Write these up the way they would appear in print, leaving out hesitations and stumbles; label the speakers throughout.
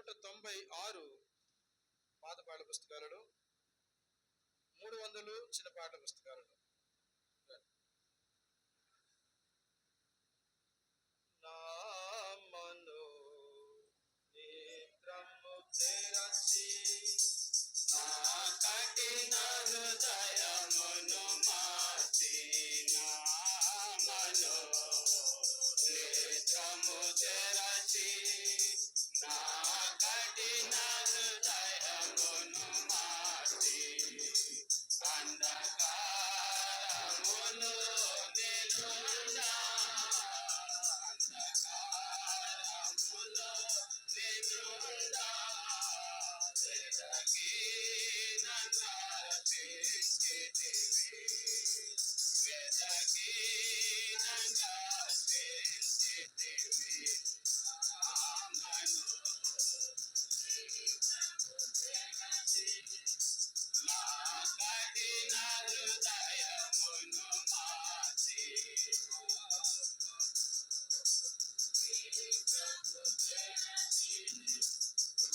Speaker 1: 196 పాత పాటల పుస్తకాలలో, 300 చిన్న పాటల పుస్తకాలలో. నా మనో నేత్రము తెరచి నా కఠిన హృదయమును మార్చి, నా మనో నేత్రము తెరచి నా కఠిన హృదయమును మార్చి, అంధకారములో నిలుండా, అంధకారములో నిలుండా వెదకి నన్ను రక్షించితివి, వెదకి నన్ను రక్షించితివి. నామను నా కఠిన హృదయమును మార్చి,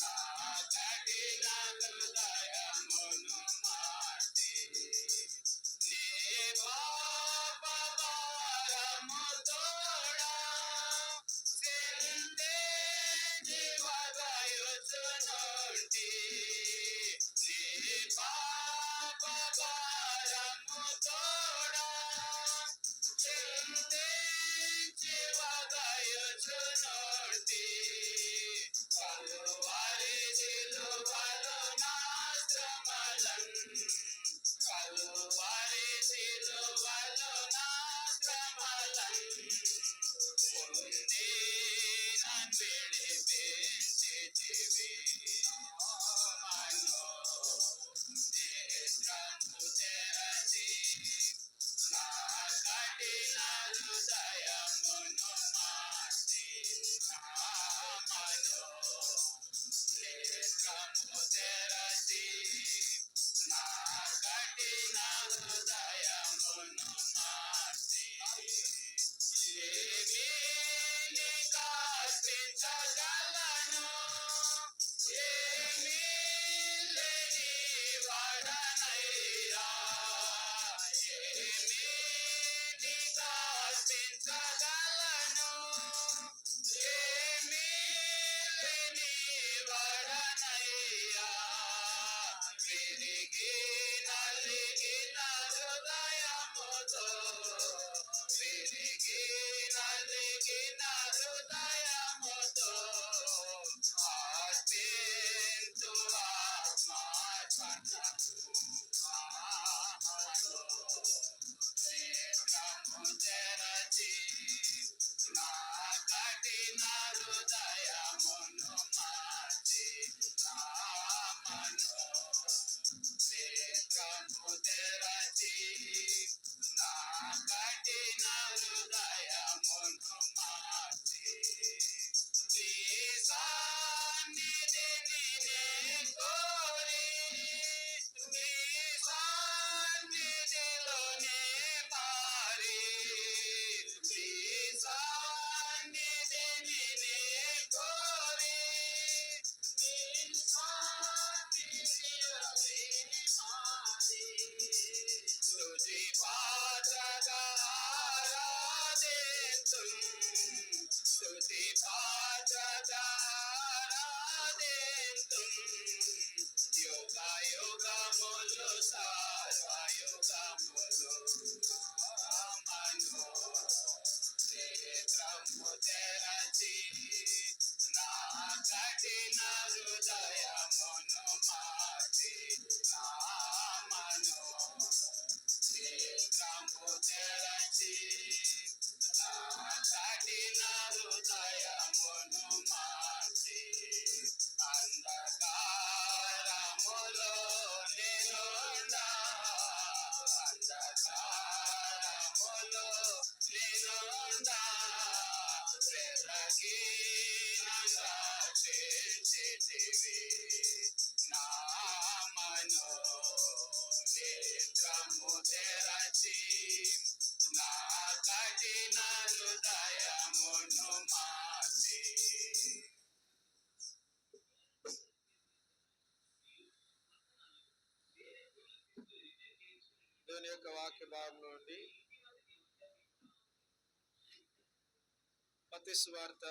Speaker 1: నా కఠిన హృదయమును మార్చి, నీ పాప భారము తోడా సిందే జీవగయుచునుంటి, నీ పాప భారము తోడా సిందే జీవగయుచునుంటి, కలువరి సిలువలో నా శ్రమలను, కలువరి సిలువలో నా శ్రమలను పొంది నన్ను విడిపించితివి. మనో నేత్రము తెరచి నా కఠిన హృదయమును మార్చి, నా మనో నేత్రము తెరచి నా కఠిన హృదయమును మార్చి, ఏమీ నికార్పించగలను, ఏమీ లేని వాడనయ్యా, ఏమీ నికార్పించగలను, ఏమీ లేని వాడనయ్యా, విరిగి నలిగిన హృదయముతో, విరిగి నలిగిన హృదయముతో అర్పింతు ఆత్మార్పణము. మనో నేత్రము తెరచి నా కఠిన హృదయమును మార్చి, నా మనో నేత్రము తెరచి నా కఠిన హృదయమును మార్చి, నీ సన్నిధిని నే కోరి, నీ సన్నిధిలోనే పారి, నీ సన్నిధిని నే కోరి, నీ సన్నిధిలోనే పారి, స్తుతి పాత్రగా ఆరాధింతుం, స్తుతి పాత్రగా ఆరాధింతుం, యుగ యుగములు సర్వయుగములు. మనో నేత్రము తెరచి నా కఠిన హృదయమును మార్చి, నా మనో నేత్రము తెరచి నా కఠిన హృదయమును మార్చి, అంధకారములో నిలుండా, అంధకారములో నిలుండా వెదకి నన్ను రక్షించితివి. నా మనో నేత్రము తెరచి నా కఠిన హృదయమును మార్చి.
Speaker 2: వాక్య భాగం నుండి మత్తయి సువార్త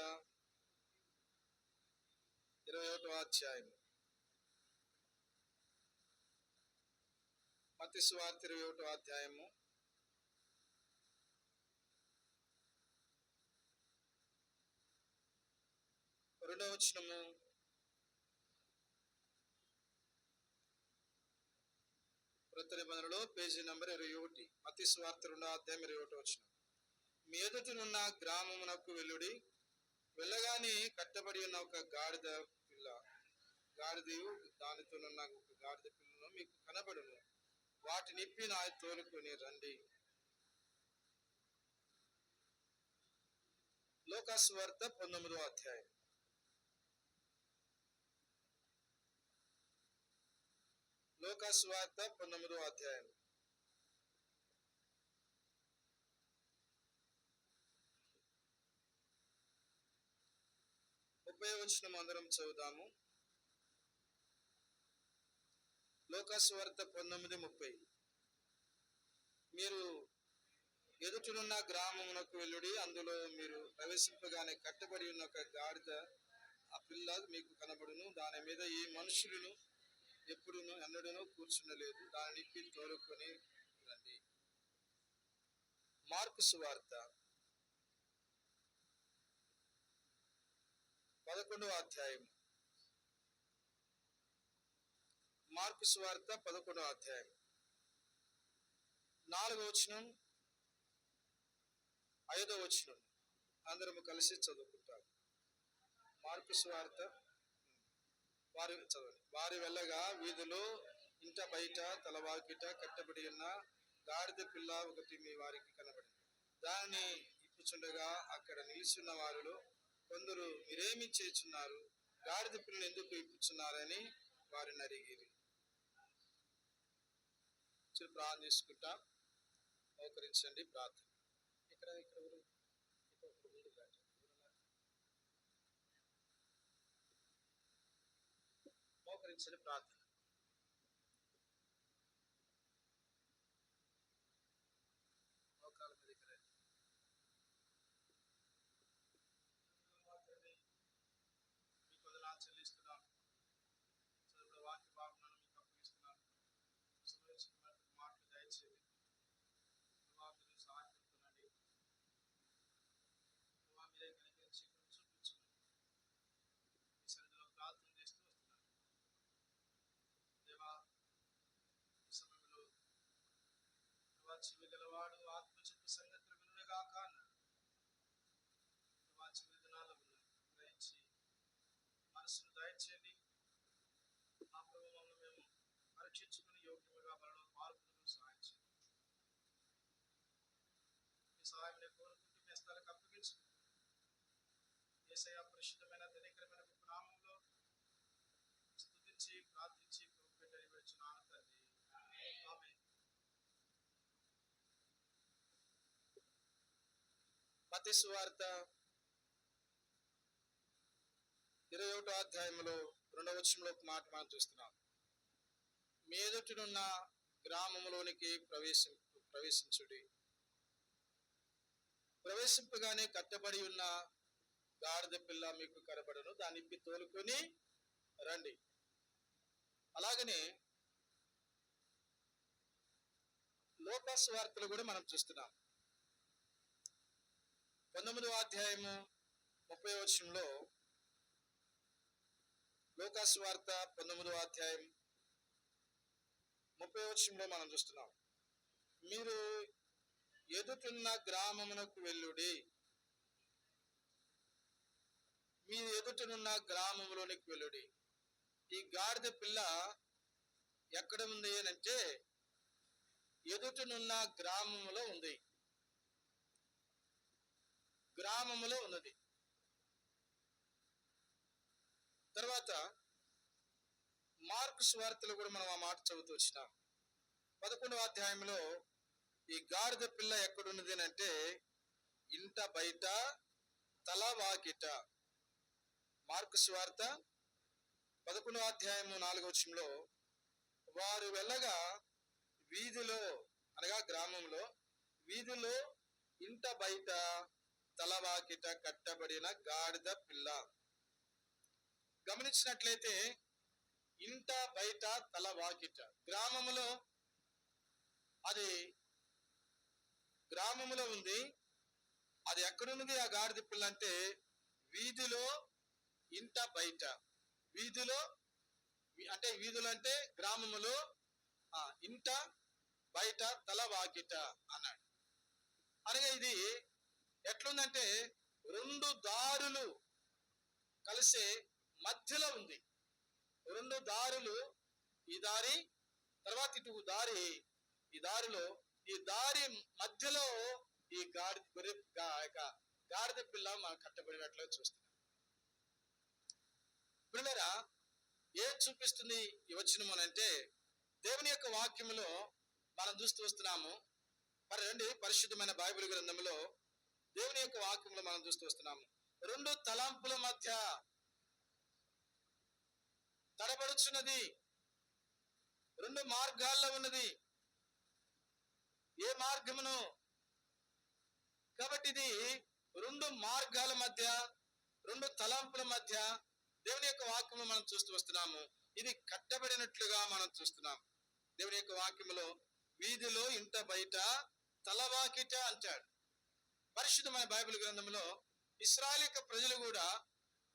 Speaker 2: 21వ అధ్యాయం. మత్తయి సువార్త 21వ అధ్యాయము 2వ వచనము. క్రొత్త నిబంధనలో పేజీ నంబర్ 21. మత్తయి సువార్త 2వ అధ్యాయం 21వ వచనం. మీ ఎదుటనున్న గ్రామమునకు వెళ్ళుడి, వెళ్ళగానే కట్టబడి ఉన్న ఒక గాడిదయు దానితోనున్న ఒక గాడిద పిల్లను మీకు కనబడును, వాటిని ఇప్పి నా తోలుకొని రండి. లూకాసు వార్త 19వ అధ్యాయం. లూకాసు వార్త 19వ అధ్యాయం 30వ వచనం అందరం చదువుదాము. లూకాసు వార్త 19:30. మీరు ఎదుటనున్న గ్రామమునకు వెళ్ళుడి, అందులో మీరు ప్రవేశింపగానే కట్టబడి ఉన్న ఒక గాడిద ఆ పిల్ల మీకు కనబడును, దాని మీద ఏ మనుషులను ఎన్నడూనూ కూర్చుండలేదు, దానిని ఇప్పి తోలుకొని రండి. మార్కు సువార్త 11వ అధ్యాయం. మార్కు సువార్త 11వ అధ్యాయం 4వ వచనం 5వ వచనం అందరము కలిసి చదువుకుంటాం. మార్కు సువార్త. వారు వెళ్ళగా వీధిలో ఇంట బయట తలవాకిట కట్టబడి ఉన్న గాడిద పిల్ల ఒకటి మీ వారికి కనబడింది. దానిని ఇప్పుచుండగా అక్కడ నిలిచిన వారిలో కొందరు, మీరేమి చేస్తున్నారు, గాడిద పిల్లను ఎందుకు ఇప్పుచున్నారని వారిని అడిగిరి. ప్రార్థన చేసుకుంటా, మోకరించండి, ప్రార్థన. మోకరించండి, ప్రార్థన. మోకాల మీదకి రండి. మీకు వందనాలు చెల్లిస్తున్నాం. చదువుల వాక్య భావనను మీకు అప్పగిస్తున్నాను. మాటలు దయచేయండి. మీరు సహాయపడుతున్నాండి. మీరే కనిపించి చూపించండి. ఈ సన్నిధిలో ప్రార్థన చేస్తూ వస్తున్నాను. దేవా, ఈ సమయంలో చెవి గలవాడు ఆత్మ చెప్పు సంగతులు వినుగాక అన్నాడు. చెవి దినాలు గ్రహించి మనసును దయచేయండి. మా ప్రభువులను మేము పరీక్షించుకుని యోగ్యముగా మనలో పాల్గొనడం సహాయం చేయండి. మీ సహాయం కోరుకుంటూ మీ స్థలానికి అప్పగించుకుంటాం. యేసయ్య పరిశుద్ధమైన ధనికరమైన గొప్ప నామములో స్తుతించి ప్రార్థించి ప్రభువుని వేడుచున్నాను తండ్రి. ఆమేన్. మత్తయి సువార్త 21వ అధ్యాయంలో 2వ వచనంలో ఒక మాట మనం చూస్తున్నాం. మీ ఎదుటనున్న గ్రామములోనికి ప్రవేశించుడి, ప్రవేశింపగానే కట్టబడి ఉన్న గాడిద పిల్ల మీకు కనబడును, దాన్ని ఇప్పి తోలుకొని రండి. అలాగనే లూకాసు వార్తలు కూడా మనం చూస్తున్నాం. 19వ అధ్యాయము 30వ వచనంలో, లూకాసు వార్త 19వ అధ్యాయం 30వ వచనంలో మనం చూస్తున్నాం. మీరు ఎదుటున్న గ్రామమునకు వెళ్ళుడి, మీ ఎదుటనున్న గ్రామంలోనికి వెళ్ళుడి. ఈ గాడిద పిల్ల ఎక్కడ ఉంది అంటే ఎదుటనున్న గ్రామములో ఉంది. గ్రామములో ఉన్నది. తర్వాత మార్కు సువార్తలో కూడా మనం ఆ మాట చదువుతూ వచ్చినాం. 11వ అధ్యాయంలో ఈ గాడిద పిల్ల ఎక్కడున్నది అంటే ఇంట బయట తలవాకిట. మార్కు సువార్త 11వ అధ్యాయము 4వ వచనంలో, వారు వెళ్ళగా వీధిలో అనగా గ్రామంలో, వీధిలో, ఇంట బయట తలవాకిట కట్టబడిన గాడిద పిల్ల. గమనించినట్లయితే ఇంట బయట తలవాకిట, గ్రామములో అది గ్రామములో ఉంది. అది ఎక్కడున్నది ఆ గాడిద పిల్ల అంటే వీధిలో, ఇంట బయట. వీధిలో అంటే వీధులు అంటే గ్రామములో, ఇంట బయట తలవాకిట అన్నాడు. అనగా ఇది ఎట్లుందంటే రెండు దారులు కలిసే మధ్యలో ఉంది. రెండు దారులు, ఈ దారి తర్వాత ఇటు దారి, ఈ దారిలో ఈ దారి మధ్యలో ఈ గాడిద పిల్ల మనం కట్టబడినట్లుగా చూస్తున్నాం. పిల్లరా, ఏం చూపిస్తుంది ఈ వచనం అంటే దేవుని యొక్క వాక్యములో మనం చూస్తూ వస్తున్నాము. మరి రండి, పరిశుద్ధమైన బైబిల్ గ్రంథంలో దేవుని యొక్క వాక్యంలో మనం చూస్తూ వస్తున్నాము. రెండు తలంపుల మధ్య తడబడుచున్నది, రెండు మార్గాల్లో ఉన్నది. ఏ మార్గమును? కాబట్టి ఇది రెండు మార్గాల మధ్య, రెండు తలంపుల మధ్య దేవుని యొక్క వాక్యము మనం చూస్తూ వస్తున్నాము. ఇది కట్టబడినట్లుగా మనం చూస్తున్నాం. దేవుని యొక్క వాక్యములో వీధిలో, ఇంట బయట తలవాకిట అంటాడు. పరిశుద్ధమైన బైబిల్ గ్రంథంలో ఇశ్రాయేలు ప్రజలు కూడా,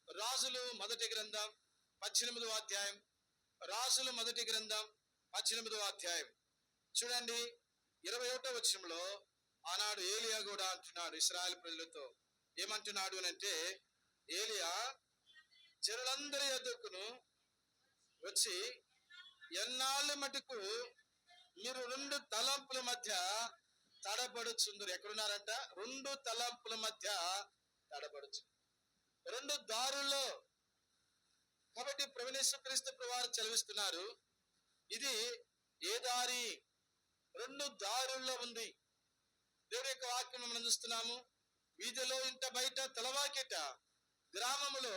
Speaker 2: రాజులు మొదటి గ్రంథం 18వ అధ్యాయం, రాజులు మొదటి గ్రంథం 18వ అధ్యాయం చూడండి, 21వ వచనంలో ఆనాడు ఏలియా కూడా అంటున్నాడు ఇశ్రాయేలు ప్రజలతో. ఏమంటున్నాడు అంటే, ఏలియా జనులందరి యొద్దకును వచ్చి, ఎన్నాళ్ళు మటుకు మీరు రెండు తలంపుల మధ్య తడబడుచుందరు. ఎక్కడున్నారంట? రెండు తలంపుల మధ్య తడబడుచు, రెండు దారుల్లో. కాబట్టి ప్రభుయేసు వారు చదివిస్తున్నారు, ఇది ఏ దారి? రెండు దారుల్లో ఉంది. దేవుని యొక్క వాక్యం మనం చూస్తున్నాము. వీధిలో, ఇంట బయట తలవాకిట. గ్రామములో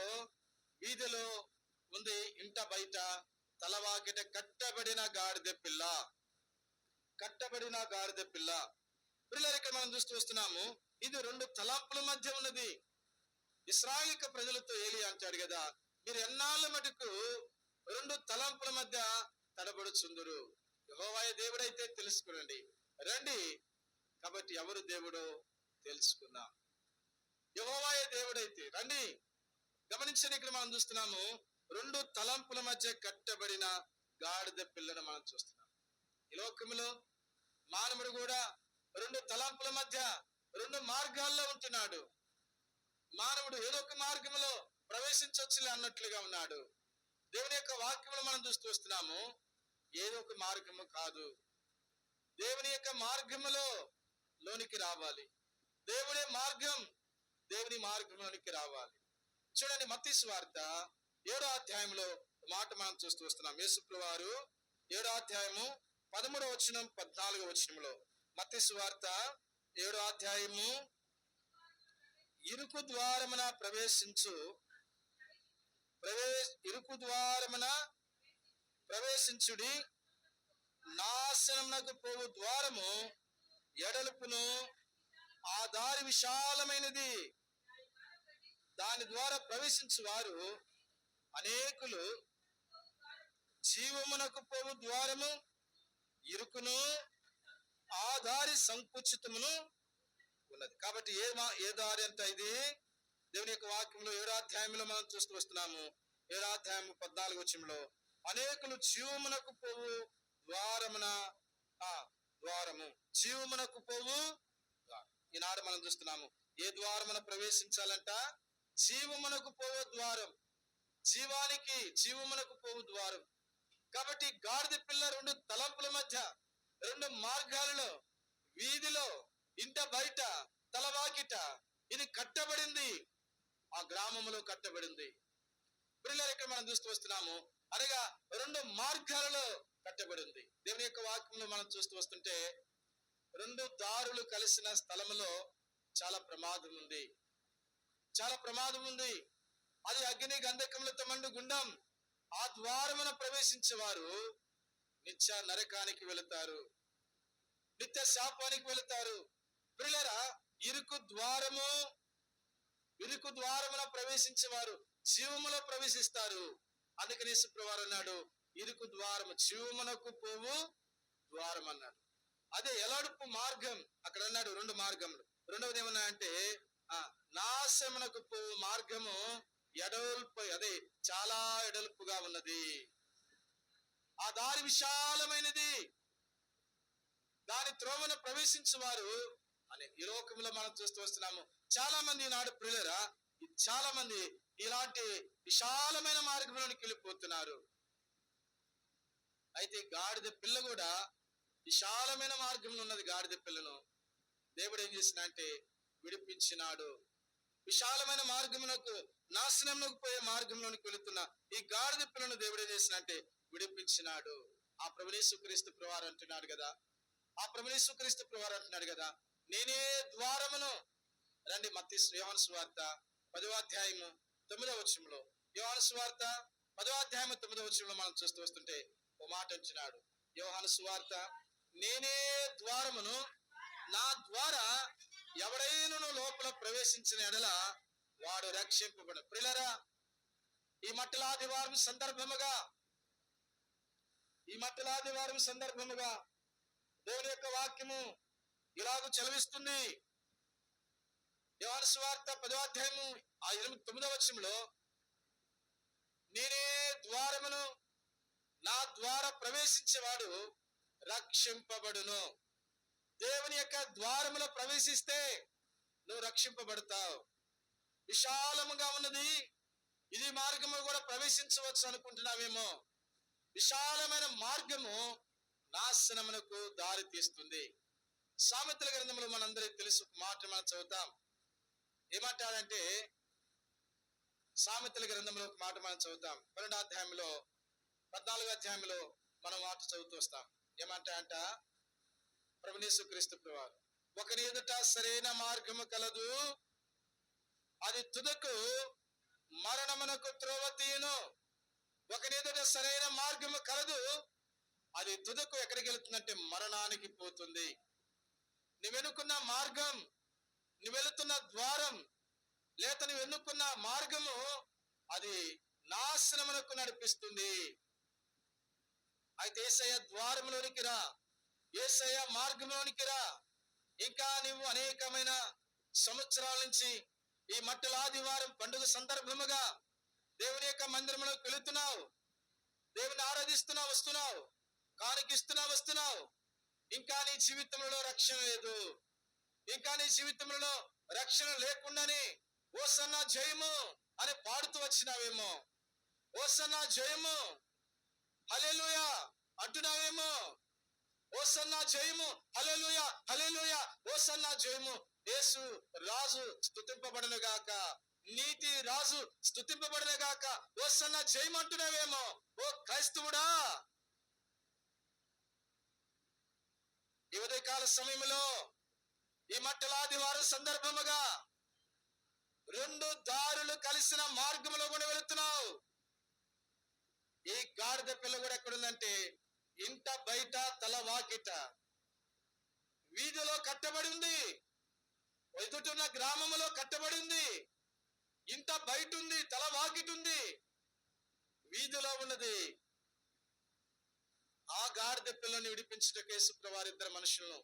Speaker 2: వీధిలో ఉంది, ఇంట బయట తలవాకిట కట్టబడిన గాడిద పిల్ల, కట్టబడిన గాడిద పిల్ల. పిల్లలు ఇక్కడ మనం చూస్తూ వస్తున్నాము, ఇది రెండు తలంపుల మధ్య ఉన్నది. ఇశ్రాయేలు ప్రజలతో ఏలియా అంటాడు కదా, మీరు ఎన్నాళ్ళ మటుకు రెండు తలంపుల మధ్య తడబడుచుందురు. యెహోవా దేవుడైతే తెలుసుకునండి రండి. కాబట్టి ఎవరు దేవుడో తెలుసుకుందాం. యెహోవా దేవుడైతే రండి. గమనించండి, ఇక్కడ మనం చూస్తున్నాము రెండు తలంపుల మధ్య కట్టబడిన గాడిద పిల్లను మనం చూస్తున్నాం. ఈ లోకములో మానవుడు కూడా రెండు తలంపుల మధ్య, రెండు మార్గాల్లో ఉంటున్నాడు. మానవుడు ఏదో ఒక మార్గంలో ప్రవేశించవచ్చులే అన్నట్లుగా ఉన్నాడు. దేవుని యొక్క వాక్యములు మనం చూస్తూ వస్తున్నాము, ఏదో ఒక మార్గము కాదు, దేవుని యొక్క మార్గములో లోనికి రావాలి. దేవుని మార్గం, దేవుని మార్గంలోనికి రావాలి. చూడండి, మత్తయి సువార్త 7వ అధ్యాయంలో మాట మనం చూస్తూ వస్తున్నాం. యేసుప్రభువు వారు 7వ అధ్యాయము 13వ వచనం 14వ వచనంలో, మత్తయి సువార్త 7వ అధ్యాయము, ఇరుకు ద్వారమున ప్రవేశించుడి, నాశనమునకు పోవు ద్వారము ఎడలుపును, ఆ దారి విశాలమైనది, దాని ద్వారా ప్రవేశించు వారు అనేకులు. జీవమునకు పోవు ద్వారము ఇరుకును, ఆ దారి సంకుచితమును ఉన్నది. కాబట్టి ఏ దారి అంట ఇది? దేవుని యొక్క వాక్యంలో 7వ అధ్యాయంలో మనం చూస్తూ వస్తున్నాము. 7వ అధ్యాయం 14వ వచనంలో, అనేకులు జీవమునకు పోవు ద్వారమున, ద్వారము, జీవమునకు పోవు. ఈనాడు మనం చూస్తున్నాము, ఏ ద్వారమున ప్రవేశించాలంట? జీవమునకు పోవు ద్వారం, జీవానికి, జీవమునకు పోవు ద్వారం. కాబట్టి గాడిద పిల్ల రెండు తలంపుల మధ్య, రెండు మార్గాలలో, వీధిలో, ఇంట బయట తలవాకిట, ఇది కట్టబడింది, ఆ గ్రామంలో కట్టబడింది. పిల్లలు ఇక్కడ మనం చూస్తూ వస్తున్నాము, అనగా రెండు మార్గాలలో కట్టబడింది. దేవుని యొక్క వాక్యంలో మనం చూస్తూ వస్తుంటే, రెండు దారులు కలిసిన స్థలములో చాలా ప్రమాదం ఉంది, చాలా ప్రమాదం ఉంది. అది అగ్ని గంధకములతో మండు గుండం. ఆ ద్వారమున ప్రవేశించేవారు నిత్య నరకానికి వెళతారు, నిత్య శాపానికి వెళుతారు. ప్రియులారా, ఇరుకు ద్వారమున ప్రవేశించేవారు జీవములో ప్రవేశిస్తారు. అందుకని యేసుప్రభువారు అన్నాడు, ఇరుకు ద్వారము, జీవమునకు పోవు ద్వారం అన్నాడు. అదే ఎలాడుపు మార్గం, అక్కడ అన్నాడు 2 మార్గములు. రెండవది ఏమన్నా అంటే నాశమునకు పోవు మార్గము ఎడల్పు, అదే చాలా ఎడల్పుగా ఉన్నది. ఆ దారి విశాలమైనది, దాని త్రోవను ప్రవేశించేవారు అని ఈ లోకంలో మనం చూస్తూ వస్తున్నాము. చాలా మంది ఈనాడు ప్రియులరా, చాలా మంది ఇలాంటి విశాలమైన మార్గంలోనికి వెళ్ళిపోతున్నారు. అయితే గాడిద పిల్ల కూడా విశాలమైన మార్గంలో ఉన్నది. గాడిద పిల్లను దేవుడు ఏం చేసినంటే విడిపించినాడు. విశాలమైన మార్గమునకు, నాశనమునకు పోయే మార్గంలోనికి వెళుతున్న ఈ గాడిద పిల్లను దేవుడు ఏం చేసినంటే విడిపించినాడు. ఆ ప్రభువు యేసుక్రీస్తు ప్రభువారు అంటున్నాడు కదా, నేనే ద్వారమును. రండి, యోహాను సువార్త 10వ అధ్యాయము 9వ వచనంలో, యోహాను సువార్త 10వ అధ్యాయము 9వ వచనంలో మనం చూస్తూ వస్తుంటే ఓ మాట అంటున్నాడు. యోహాను సువార్త, నేనే ద్వారమును, నా ద్వారా ఎవడైనను లోపల ప్రవేశించిన ఎడల వాడు రక్షింపబడు. ప్రియులారా, ఈ మట్టల ఆదివారం సందర్భముగా దేవుని యొక్క వాక్యము ఇలాగ చదివిస్తుంది. యోహాను సువార్త 10వ అధ్యాయము 9వ వచనంలో, నేనే ద్వారమును, నా ద్వారా ప్రవేశించేవాడు రక్షింపబడును. దేవుని యొక్క ద్వారములో ప్రవేశిస్తే నువ్వు రక్షింపబడతావు. విశాలముగా ఉన్నది, ఇది మార్గము కూడా ప్రవేశించవచ్చు అనుకుంటున్నావేమో. విశాలమైన మార్గము నాశనమునకు దారి తీస్తుంది. సామెతల గ్రంథంలో మనందరికీ తెలుసు మాట మనం చదువుతాం. ఏమంటాడంటే, సామెతల గ్రంథంలో ఒక మాట మనం చదువుతాం. 12వ అధ్యాయంలో 14వ అధ్యాయంలో మనం మాట చదువుతూ వస్తాం. ఏమంటాడంట ప్రభువు యేసుక్రీస్తు ప్రభువారు, ఒకని ఎదుట సరైన మార్గము కలదు, అది తుదకు మరణమునకు త్రోవ తీయును. ఒకని ఎదుట సరైన మార్గము కలదు, అది తుదకు ఎక్కడికి వెళుతుందంటే మరణానికి పోతుంది. నువ్వెన్నుకున్న మార్గం, నువ్వు వెళుతున్న ద్వారం, లేక నువ్వు ఎన్నుకున్న మార్గము అది నాశనమునకు నడిపిస్తుంది. అయితే యేసయ్య ద్వారంలోనికి రా, యేసయ్య మార్గంలోనికి రా. ఇంకా నువ్వు అనేకమైన సంవత్సరాల నుంచి ఈ మట్టల ఆదివారం పండుగ సందర్భముగా దేవుని యొక్క మందిరంలోకి వెళుతున్నావు, దేవుని ఆరాధిస్తున్నావు, వస్తున్నావు, కానుకిస్తున్నావు, వస్తున్నావు. ఇంకా నీ జీవితంలో రక్షణ లేదు. ఇంకా నీ జీవితంలో రక్షణ లేకుండానే ఓసన్నా జయము అని పాడుతూ వచ్చినావేమో, ఓసన్నా జయము, హల్లెలూయా అంటున్నావేమో. ఓసన్నా జయము, హల్లెలూయా, హల్లెలూయా, ఓసన్నా జయము. యేసు రాజు స్తుతింపబడును గాక, నీతి రాజు స్తుతింపబడును గాక, ఓసన్నా జయము అంటున్నావేమో. ఓ క్రైస్తవుడా, ఈ ఉదయకాల సమయంలో ఈ మట్టల ఆదివారం సందర్భముగా 2 దారులు కలిసిన మార్గంలో కూడా వెళుతున్నావు. ఈ గాడిద పిల్ల కూడా ఎక్కడుందంటే ఇంట బయట తల వాకిట, వీధిలో కట్టబడి ఉంది, ఎదుటిన్న గ్రామములో కట్టబడి ఉంది. ఇంట బయట ఉంది, తల వాకిట ఉంది, వీధిలో ఉన్నది. ఆ గాడిద పిల్లని విడిపించుటకు యేసుప్రభువు వారు 2 మనుషులను,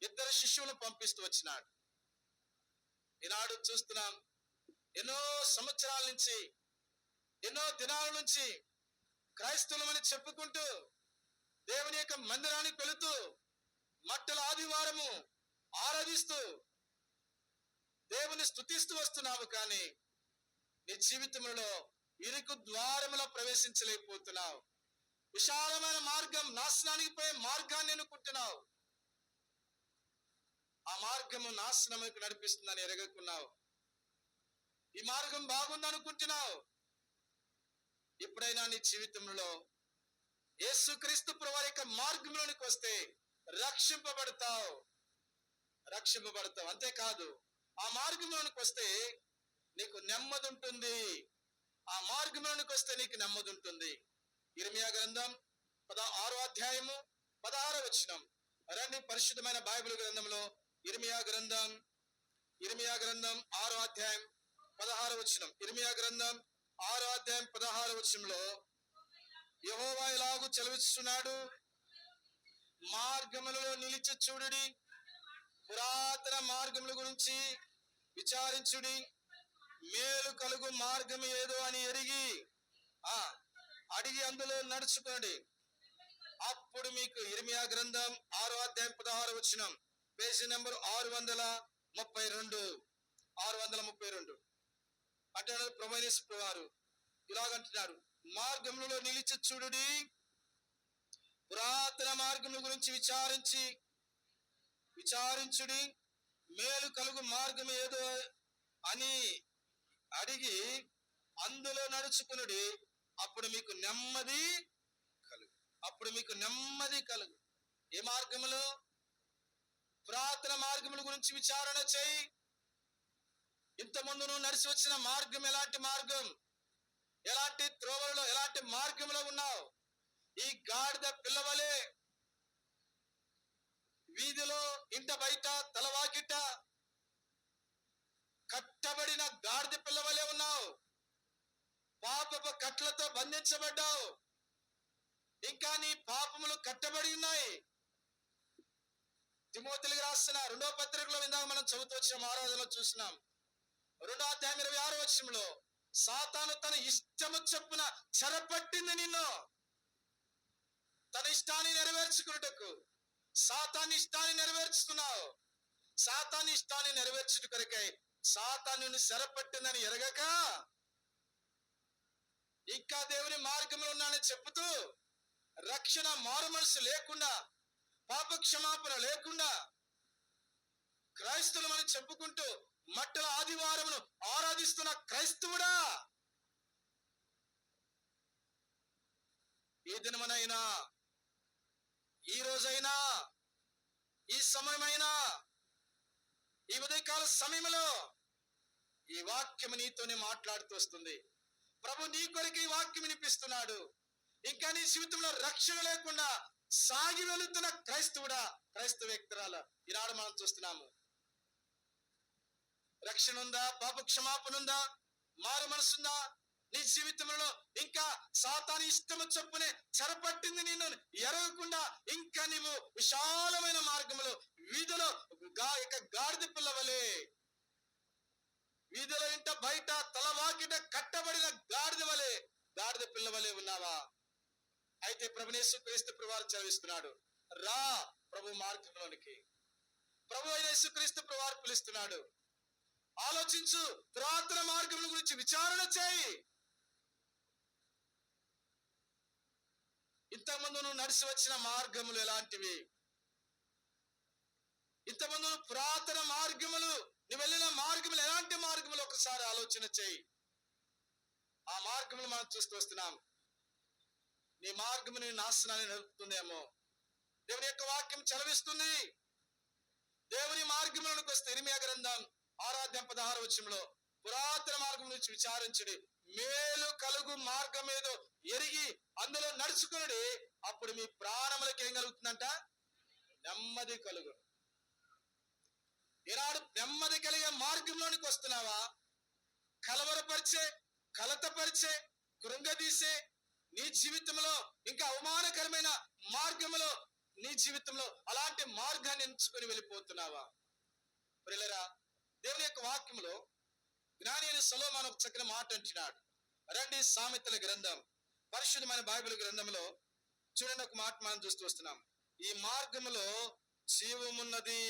Speaker 2: 2 శిష్యులను పంపిస్తూ వచ్చినాడు. ఈనాడు చూస్తున్నాం, ఎన్నో సంవత్సరాల నుంచి, ఎన్నో దినాల నుంచి క్రైస్తవులమని చెప్పుకుంటూ దేవుని యొక్క మందిరానికి వెళుతూ మట్టల ఆదివారము ఆరాధిస్తూ దేవుని స్తుతిస్తూ వస్తున్నావు. కానీ నీ జీవితంలో ఇరుకు ద్వారములో ప్రవేశించలేకపోతున్నావు. విశాలమైన మార్గం, నాశనానికి పోయే మార్గాన్ని ఎన్నుకుంటున్నావు. ఆ మార్గము నాశనముకు నడిపిస్తుందని ఎరగకున్నావు. ఈ మార్గం బాగుందనుకుంటున్నావు. ఎప్పుడైనా నీ జీవితంలో యేసుక్రీస్తు ప్రభువు యొక్క మార్గంలోనికి వస్తే రక్షింపబడతావు. అంతేకాదు, ఆ మార్గంలోనికి వస్తే నీకు నెమ్మది ఉంటుంది. ఆ మార్గంలోనికి వస్తే నీకు నెమ్మది ఉంటుంది. ఇర్మియా గ్రంథం 16వ అధ్యాయము 16వ వచనం, రండి పరిశుద్ధమైన బైబిల్ గ్రంథంలో ఇర్మియా గ్రంథం 6వ అధ్యాయం 16వ వచనం. ఇర్మియా గ్రంథం 6వ అధ్యాయం 16వ వచనంలో యెహోవా ఇలాగు సెలవిస్తున్నాడు, మార్గములలో నిలిచి చూడుడి, పురాతన మార్గముల గురించి విచారించుడి, మేలు కలుగు మార్గం ఏదో అని ఎరిగి అడిగి అందులో నడుచుకోండి, అప్పుడు మీకు. ఇర్మియా గ్రంథం 6వ అధ్యాయం 16వ వచనం, పేజీ నెంబర్ 632 అంటున్నాడు ప్రభువైన యేసు వారు. ఇలాగంటున్నారు, మార్గములలో నిలిచి చూడుడి, పురాతన మార్గముల గురించి విచారించుడి, మేలు కలుగు మార్గం ఏదో అని అడిగి అందులో నడుచుకునుడి, అప్పుడు మీకు నెమ్మది కలుగు. ఏ మార్గములో? పురాతన మార్గముల గురించి విచారణ చేయి. ఇంతకుముందు నువ్వు నడిచి వచ్చిన మార్గం ఎలాంటి మార్గం, ఎలాంటి త్రోవలలో, ఎలాంటి మార్గంలో ఉన్నావు? ఈ గాడిద పిల్లవలే వీధిలో, ఇంట బయట, తలవాకిట కట్టబడిన గాడిద పిల్లవలే ఉన్నావు. పాపపు కట్లతో బంధించబడ్డావు. ఇంకా నీ పాపములు కట్టబడి ఉన్నాయి. తిమోతికి రాసిన 2వ పత్రికలో ఇందాక మనం చదువుతూ వచ్చిన ఆరాధనలో చూసినాం. 2వ అధ్యాయం 26వ వచనంలో సాతాను తన ఇష్టము చొప్పున చెరపట్టింది నిన్ను. తన ఇష్టాన్ని నెరవేర్చుకున్నటకు సాతాను ఇష్టాన్ని నెరవేర్చుతున్నావు. సాతాను ఇష్టాన్ని నెరవేర్చుట కొరకై సాతాను చెరపట్టిందని ఎరగక ఇంకా దేవుని మార్గంలో ఉన్నానని చెప్పుతూ, రక్షణ మారు మనసు లేకుండా, పాప క్షమాపణ లేకుండా క్రైస్తవులమని చెప్పుకుంటూ మట్టల ఆదివారమును ఆరాధిస్తున్న క్రైస్తవుడా, ఈ దినమనైనా, ఈ రోజైనా, ఈ సమయమైనా, ఈ ఉదయకాల సమయంలో ఈ వాక్యం నీతోనే మాట్లాడుతూ వస్తుంది. ప్రభు నీ కొరకు ఈ వాక్యం వినిపిస్తున్నాడు. ఇంకా నీ జీవితంలో రక్షణ లేకుండా సాగి వెళుతున్న క్రైస్తవుడా, క్రైస్తవ వ్యక్తురాల, ఈనాడు మనం చూస్తున్నాము. రక్షణ ఉందా? పాప క్షమాపణ ఉందా? మారు మనసుందా? నీ జీవితంలో ఇంకా సాతాను ఇష్టము చొప్పునే చెరపట్టింది నిన్ను ఎరగకుండా ఇంకా నీవు విశాలమైన మార్గంలో, వీధిలో గాడిద పిల్లవలే, వీధిలో, ఇంట బయట, తలవాకిట కట్టబడిన గాడిద పిల్లవలే ఉన్నావా? అయితే ప్రభువైన యేసుక్రీస్తు ప్రభువారు చదివిస్తున్నాడు, రా ప్రభు మార్గంలోనికి. ప్రభు అయిన యేసుక్రీస్తు ప్రభువారు పిలుస్తున్నాడు, ఆలోచించు, పురాతన మార్గముల గురించి విచారణ చేయి. ఇంతకుముందు నువ్వు నడిచి వచ్చిన మార్గములు ఎలాంటివి? ఇంతకుముందు పురాతన మార్గములు, నువ్వు వెళ్ళిన మార్గములు ఎలాంటి మార్గములు? ఒకసారి ఆలోచన చేయి. ఆ మార్గములు మనం చూస్తూ వస్తున్నాం. నీ మార్గము నీ నాశనాన్ని నడుపుతుందేమో. దేవుని యొక్క వాక్యం చలవిస్తుంది. దేవుని మార్గములకు వస్తే ఇర్మియా గ్రంథం 6వ అధ్యాయం 16వ వచనంలో, పురాతన మార్గం నుంచి విచారించుడి, మేలు కలుగు మార్గం ఏదో ఎరిగి అందులో నడుచుకుని, అప్పుడు మీ ప్రాణములకు ఏం కలుగుతుందంట? నెమ్మది కలుగు. ఈనాడు నెమ్మది కలిగే మార్గంలోనికి వస్తున్నావా? కలవరపరిచే, కలతపరిచే, కృంగదీసే నీ జీవితంలో, ఇంకా అవమానకరమైన మార్గంలో నీ జీవితంలో అలాంటి మార్గాన్ని ఎంచుకొని వెళ్ళిపోతున్నావా? ప్రియులారా, దేవుని యొక్క వాక్యంలో జ్ఞాని అయిన సొలొమోను ఒక చక్కని మాట అంటున్నాడు. రండి సామెతల గ్రంథం, పరిశుద్ధమైన బైబిల్ గ్రంథంలో చూడండి, ఒక మాట మనం చూస్తూ వస్తున్నాం. ఈ మార్గములో జీవమున్నది,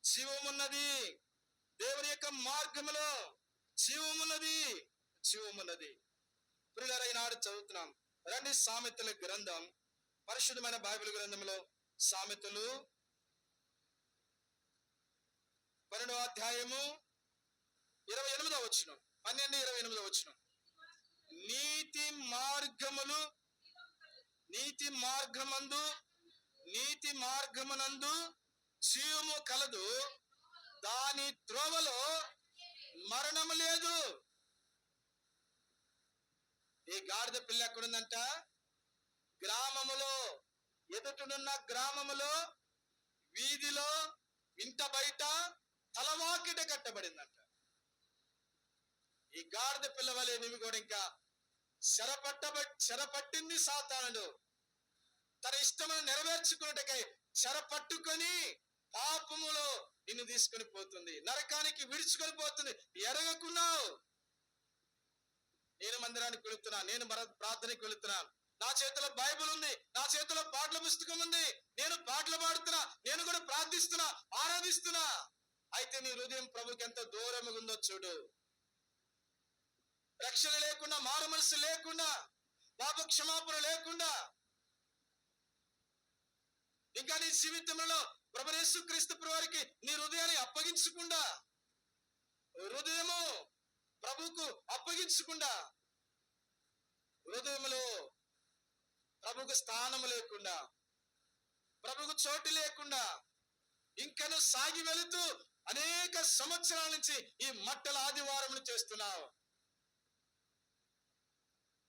Speaker 2: జీవమున్నది. దేవుని యొక్క మార్గములో జీవమున్నది. ప్రియులారా, ఈనాడు చదువుతున్నాం. రండి సామెతల గ్రంథం, పరిశుద్ధమైన బైబిల్ గ్రంథంలో సామెతలు 12వ అధ్యాయము 28వ వచనం, 12-28వ వచనం. నీతి మార్గమునందు జీవము కలదు, దాని త్రోవలో మరణము లేదు. ఈ గాడిద పిల్ల ఎక్కడుందంట? గ్రామములో, ఎదుటనున్న గ్రామములో వీధిలో ఇంట బయట తలవాకిట కట్టబడిందంట. ఈ గాడిద పిల్ల వలె నీవు కూడా ఇంకా చెరపట్టింది సాతానుడు. తన ఇష్టమును నెరవేర్చుకున్నట్టుకై చెరపట్టుకొని పాపములో నిన్ను తీసుకొని పోతుంది, నరకానికి విడుచుకొని పోతుంది. ఎరగకున్నావు. నేను మందిరానికి వెళుతున్నా, నేను ప్రార్థనకి వెళుతున్నాను, నా చేతిలో బైబిల్ ఉంది, నా చేతిలో పాటల పుస్తకం ఉంది, నేను పాటలు పాడుతున్నా, నేను కూడా ప్రార్థిస్తున్నా, ఆరాధిస్తున్నా. అయితే నీ హృదయం ప్రభుకి ఎంత దూరంగా ఉందో చూడు. రక్షణ లేకుండా, మారు మనసు లేకుండా, పాప క్షమాపణ లేకుండా, ఇంకా నీ జీవితంలో ప్రభు యేసుక్రీస్తు వారికి నీ హృదయాన్ని అప్పగించకుండా, హృదయము ప్రభుకు అప్పగించకుండా, హృదయంలో ప్రభుకు స్థానము లేకుండా, ప్రభుకు చోటు లేకుండా ఇంకను సాగి వెళుతూ అనేక సంవత్సరాల నుంచి ఈ మట్టల ఆదివారం చేస్తున్నావు.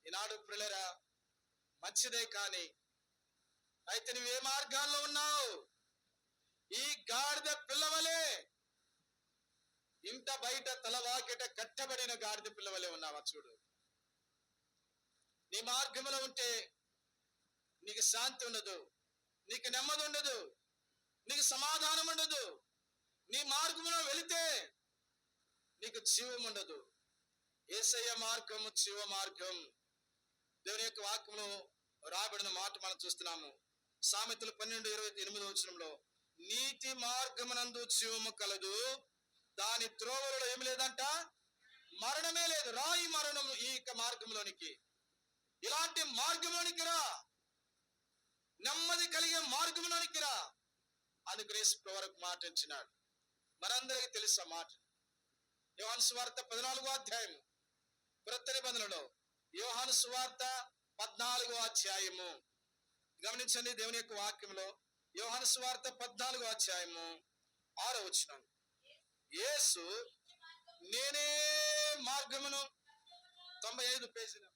Speaker 2: ఈనాడు ప్రియులారా, మంచిదే, కానీ అయితే నువ్వే మార్గాల్లో ఉన్నావు? ఈ గాడిద పిల్లవలే, ఇంట బయట తలవాకిట కట్టబడిన గాడిద పిల్లవలే ఉన్నావా? చూడు. నీ మార్గంలో ఉంటే నీకు శాంతి ఉండదు, నీకు నెమ్మది ఉండదు, నీకు సమాధానం ఉండదు. నీ మార్గంలో వెళితే నీకు జీవం ఉండదు. యేసయ్య మార్గము జీవ మార్గం. దేవుని యొక్క వాక్యంలో రాబడిన మాట మనం చూస్తున్నాము. సామెతలు 12:28 నీతి మార్గమునందు జీవము కలదు, దాని త్రోవలలో ఏమి లేదంట, మరణమే లేదు. రాయి మరణము ఈ మార్గంలోనికి. ఇలాంటి మార్గంలోనికి రా, నెమ్మది కలిగే మార్గంలోనికి రా అని యేసు వరకు మాట ఇచ్చినాడు. మనందరికీ తెలుసు మాట. యోహాను సువార్త 14వ అధ్యాయము, క్రొత్త నిబంధనలో యోహాను సువార్త 14వ అధ్యాయము గమనించండి. దేవుని యొక్క వాక్యంలో యోహాను సువార్త 14వ అధ్యాయము 6వ వచనం, యేసు నేనే మార్గమును, 95 పేజీ నెంబర్,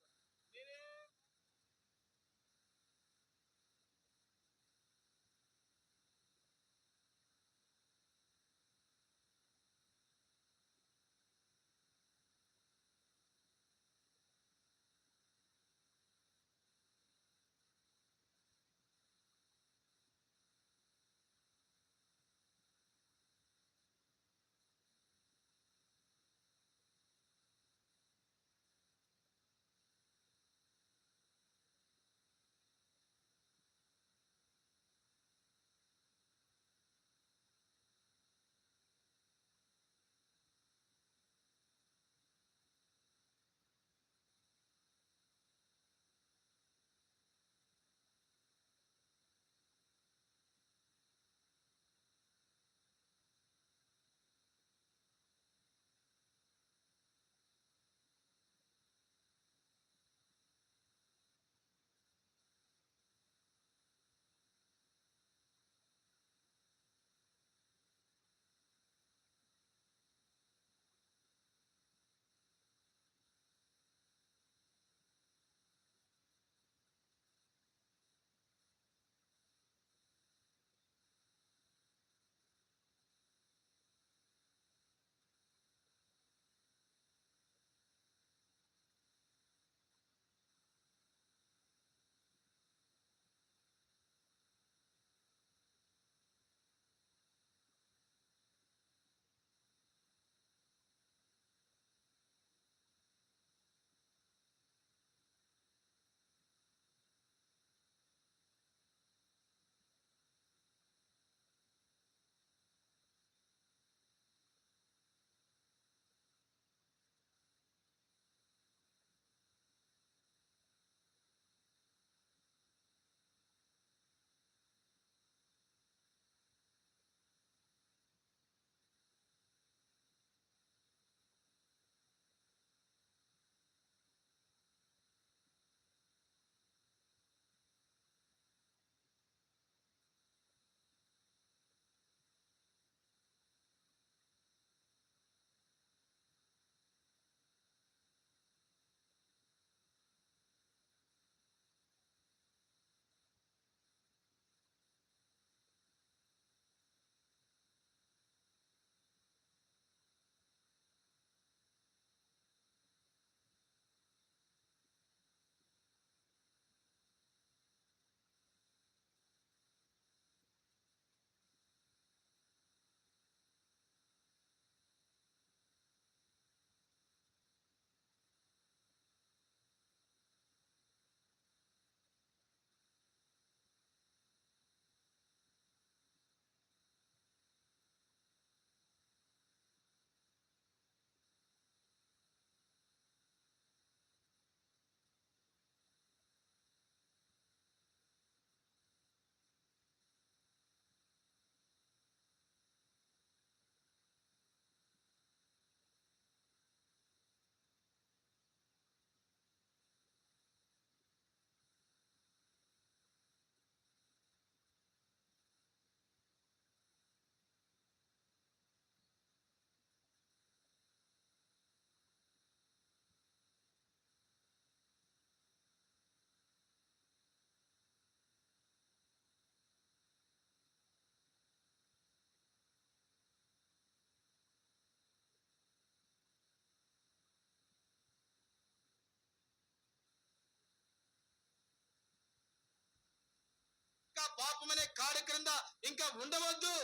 Speaker 2: పాపమనే కాడి క్రింద ఇంకా ఉండవద్దు.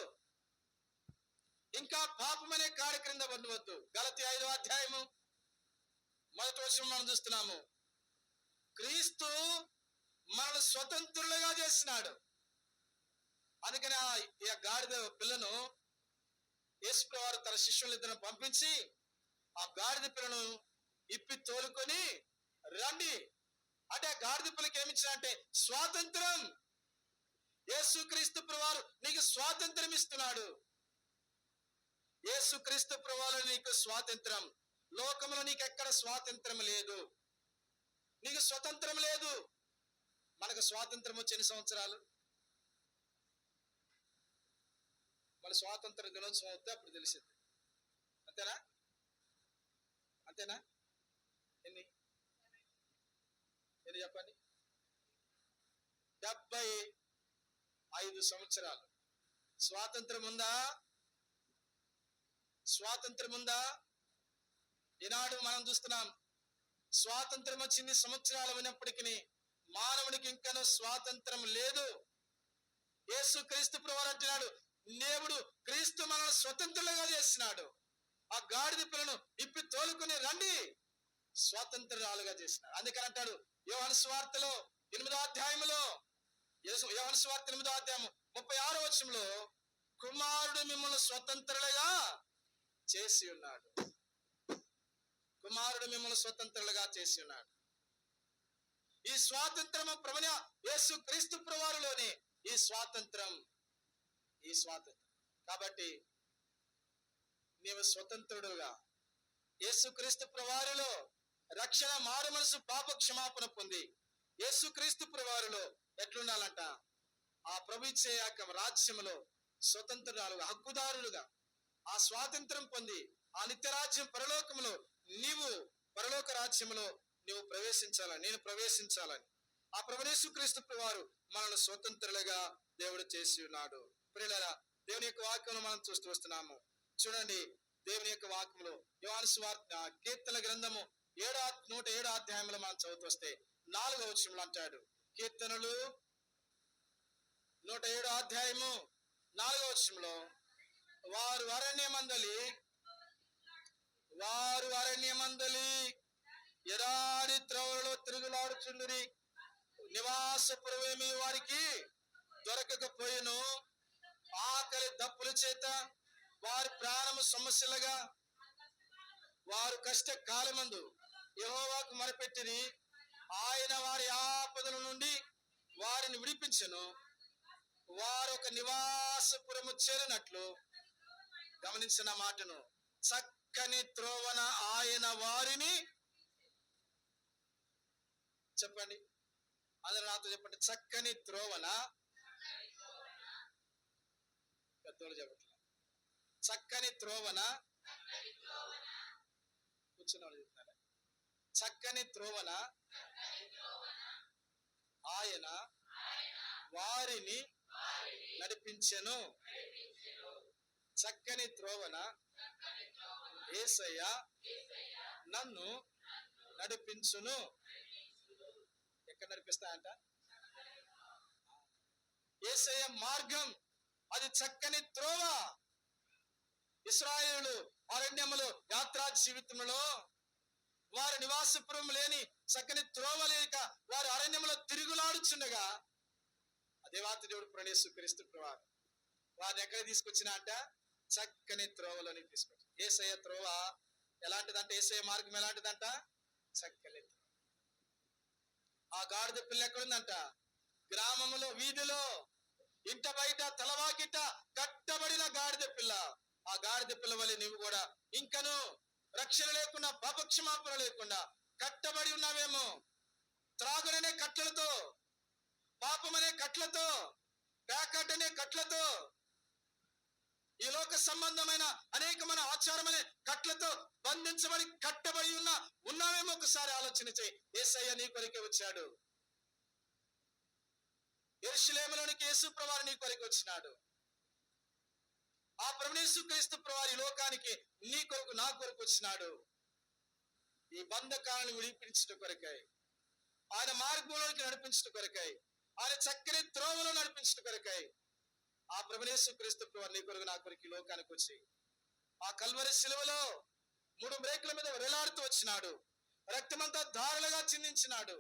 Speaker 2: ఇంకా పాపమనే కాడి క్రింద ఉండవద్దు. గలతీ 5వ అధ్యాయము 1వ వచనం మనం చూస్తున్నాము. క్రీస్తు మనల్ని స్వతంత్రులుగా చేసినాడు. అందుకని ఆ గాడిద పిల్లను యేసుప్రభువు వారు తన శిష్యులిద్దరిని పంపించి ఆ గాడిద పిల్లను ఇప్పి తోలుకొని రండి అంటే ఆ గాడిద పిల్లకి ఏమిచ్చారంటే స్వాతంత్రం. యేసుక్రీస్తు ప్రభువారు నీకు స్వాతంత్రం ఇస్తున్నాడు. యేసుక్రీస్తు ప్రభువారు నీకు స్వాతంత్రం. లోకంలో నీకు ఎక్కడ స్వాతంత్రం లేదు. నీకు స్వతంత్రం లేదు. మనకు స్వాతంత్రం వచ్చి ఎన్ని సంవత్సరాలు? మన స్వాతంత్ర దినోత్సవం అవుతే అప్పుడు తెలిసింది. అంతేనా? అంతేనా? ఎన్ని చెప్పండి. 75 సంవత్సరాలు. స్వాతంత్రం ఉందా? స్వాతంత్రం ఉందా? ఈనాడు మనం చూస్తున్నాం స్వాతంత్రం వచ్చింది సంవత్సరాలు అయినప్పటికీ మానవునికి ఇంకనూ స్వాతంత్రం లేదు. యేసుక్రీస్తు ప్రభువారు అంటున్నాడు, దేవుడు క్రీస్తు మనల్ని స్వతంత్రులుగా చేసినాడు. ఆ గాడిద పిల్లను ఇప్పి తోలుకుని రండి, స్వాతంత్రాలుగా చేసినాడు. అందుకని అంటాడు యోహాను సువార్తలో 8వ అధ్యాయంలో, యోహాను సువార్త 8వ అధ్యాయం 36వ వచనంలో, కుమారుడు మిమ్మల్ని స్వతంత్రులుగా చేసి ఉన్నాడు. కుమారుడు మిమ్మల్ని స్వతంత్రులుగా చేసి ఉన్నాడు. ఈ స్వాతంత్రము ప్రభువైన యేసు క్రీస్తు ప్రభువారిలోనే ఈ స్వాతంత్రం. కాబట్టి నీవు స్వతంత్రుడుగా యేసుక్రీస్తు ప్రభువారిలో రక్షణ, మారు మనసు, పాప క్షమాపణ పొంది యేసుక్రీస్తు ప్రభువారిలో ఎట్లుండాలంట? ఆ ప్రభు ఇచ్చే రాజ్యములో స్వతంత్రురాలుగా, హక్కుదారులుగా ఆ స్వాతంత్రం పొంది ఆ నిత్యరాజ్యం పరలోకములో నీవు పరలోక రాజ్యములో నీవు ప్రవేశించాలని, నేను ప్రవేశించాలని ఆ ప్రభు యేసుక్రీస్తు ప్రభువారు మనల్ని స్వతంత్రులుగా దేవుడు చేసి ఉన్నాడు. ప్రియులారా, దేవుని యొక్క వాక్యంలో మనం చూస్తూ వస్తున్నాము. చూడండి, దేవుని యొక్క వాక్యంలో యోహాను సువార్త కీర్తన గ్రంథము 107వ అధ్యాయంలో మనం చదువుతూ వస్తే 4వ వచనంలో అంటాడు. కీర్తనలు 107వ అధ్యాయము 4వ వచనంలో, వారు అరణ్యమందలి ఎడారి త్రోవలలో తిరుగులాడుచుండిరి, నివాసపురమేమి వారికి దొరకకపోయెను. ఆకలి దప్పుల చేత వారి ప్రాణము సమస్యలుగా, వారు కష్ట కాలమందు యెహోవాకు మొరపెట్టిరి, ఆయన వారి ఆపదల నుండి వారిని విడిపించెను. వారు ఒక నివాసపురము చేరినట్లు, గమనించిన మాటను, చక్కని త్రోవన ఆయన వారిని, చెప్పండి అందరూ నాతో చెప్పండి, చక్కని త్రోవన, పెద్దోళ్ళు చెప్పట్లేదు, చక్కని త్రోవన, కూర్చున్న వాళ్ళు చెప్తున్నారా? చక్కని త్రోవన ఆయన వారిని నడిపించెను. చక్కని త్రోవన యేసయ్య నన్ను నడిపించును. ఎక్కడ నడిపిస్తాయంట? యేసయ్య మార్గం అది చక్కని త్రోవ. ఇశ్రాయేలు అరణ్యములో యాత్రా జీవితంలో వారి నివాసపురం లేని చక్కని త్రోవ లేక వారు అరణ్యములో తిరుగులాడుచుండగా దేవాతి దేవుడు ప్రణేసు క్రీస్తు ప్రభువారు వారిని ఎక్కడ తీసుకొచ్చినా అంట? చక్కని త్రోవలోని తీసుకొచ్చి. యేసయ్య త్రోవ ఎలాంటిదంటే, యేసయ్య మార్గం ఎలాంటిదంట? చక్కని త్రోవ. ఆ గాడిద పిల్ల ఎక్కడుందంట? గ్రామములో, వీధిలో, ఇంట బయట, తలవాకిట కట్టబడిన గాడిద పిల్ల. ఆ గాడిద పిల్ల వల్ల నీవు కూడా ఇంకను రక్షణ లేకుండా, పాపక్షమాపణ లేకుండా కట్టబడి ఉన్నావేమో. త్రాగుననే కట్లతో, పాపమనే కట్లతో, ప్యాకెట్ అనే కట్లతో, ఈ లోక సంబంధమైన అనేకమైన ఆచారమనే కట్లతో బంధించబడి కట్టబడి ఉన్నావేమో. ఒకసారి ఆలోచన చేయి. యేసయ్య నీ కొరకే వచ్చాడు. యెరూషలేములోనికి యేసు ప్రభువారు నీ కొరకు వచ్చినాడు. ఆ ప్రభువు యేసు క్రీస్తు ప్రభువారు ఈ లోకానికి నీ కొరకు, నా కొరకు వచ్చినాడు. ఈ బంధకాలను విడిపించడం కొరకై, ఆయన మార్గంలోనికి నడిపించడం కొరకై, ఆయన చక్కని త్రోవలో నడిపించడం కొరకై ఆ ప్రభుయేసు క్రీస్తు ప్రభువు నీ కొరకు నా కొరకు ఈ లోకానికి వచ్చి ఆ కల్వరి శిలువలో 3 మ్రేకుల మీద వేలాడుతూ వచ్చినాడు. రక్తమంతా ధారలుగా చిందించినాడు.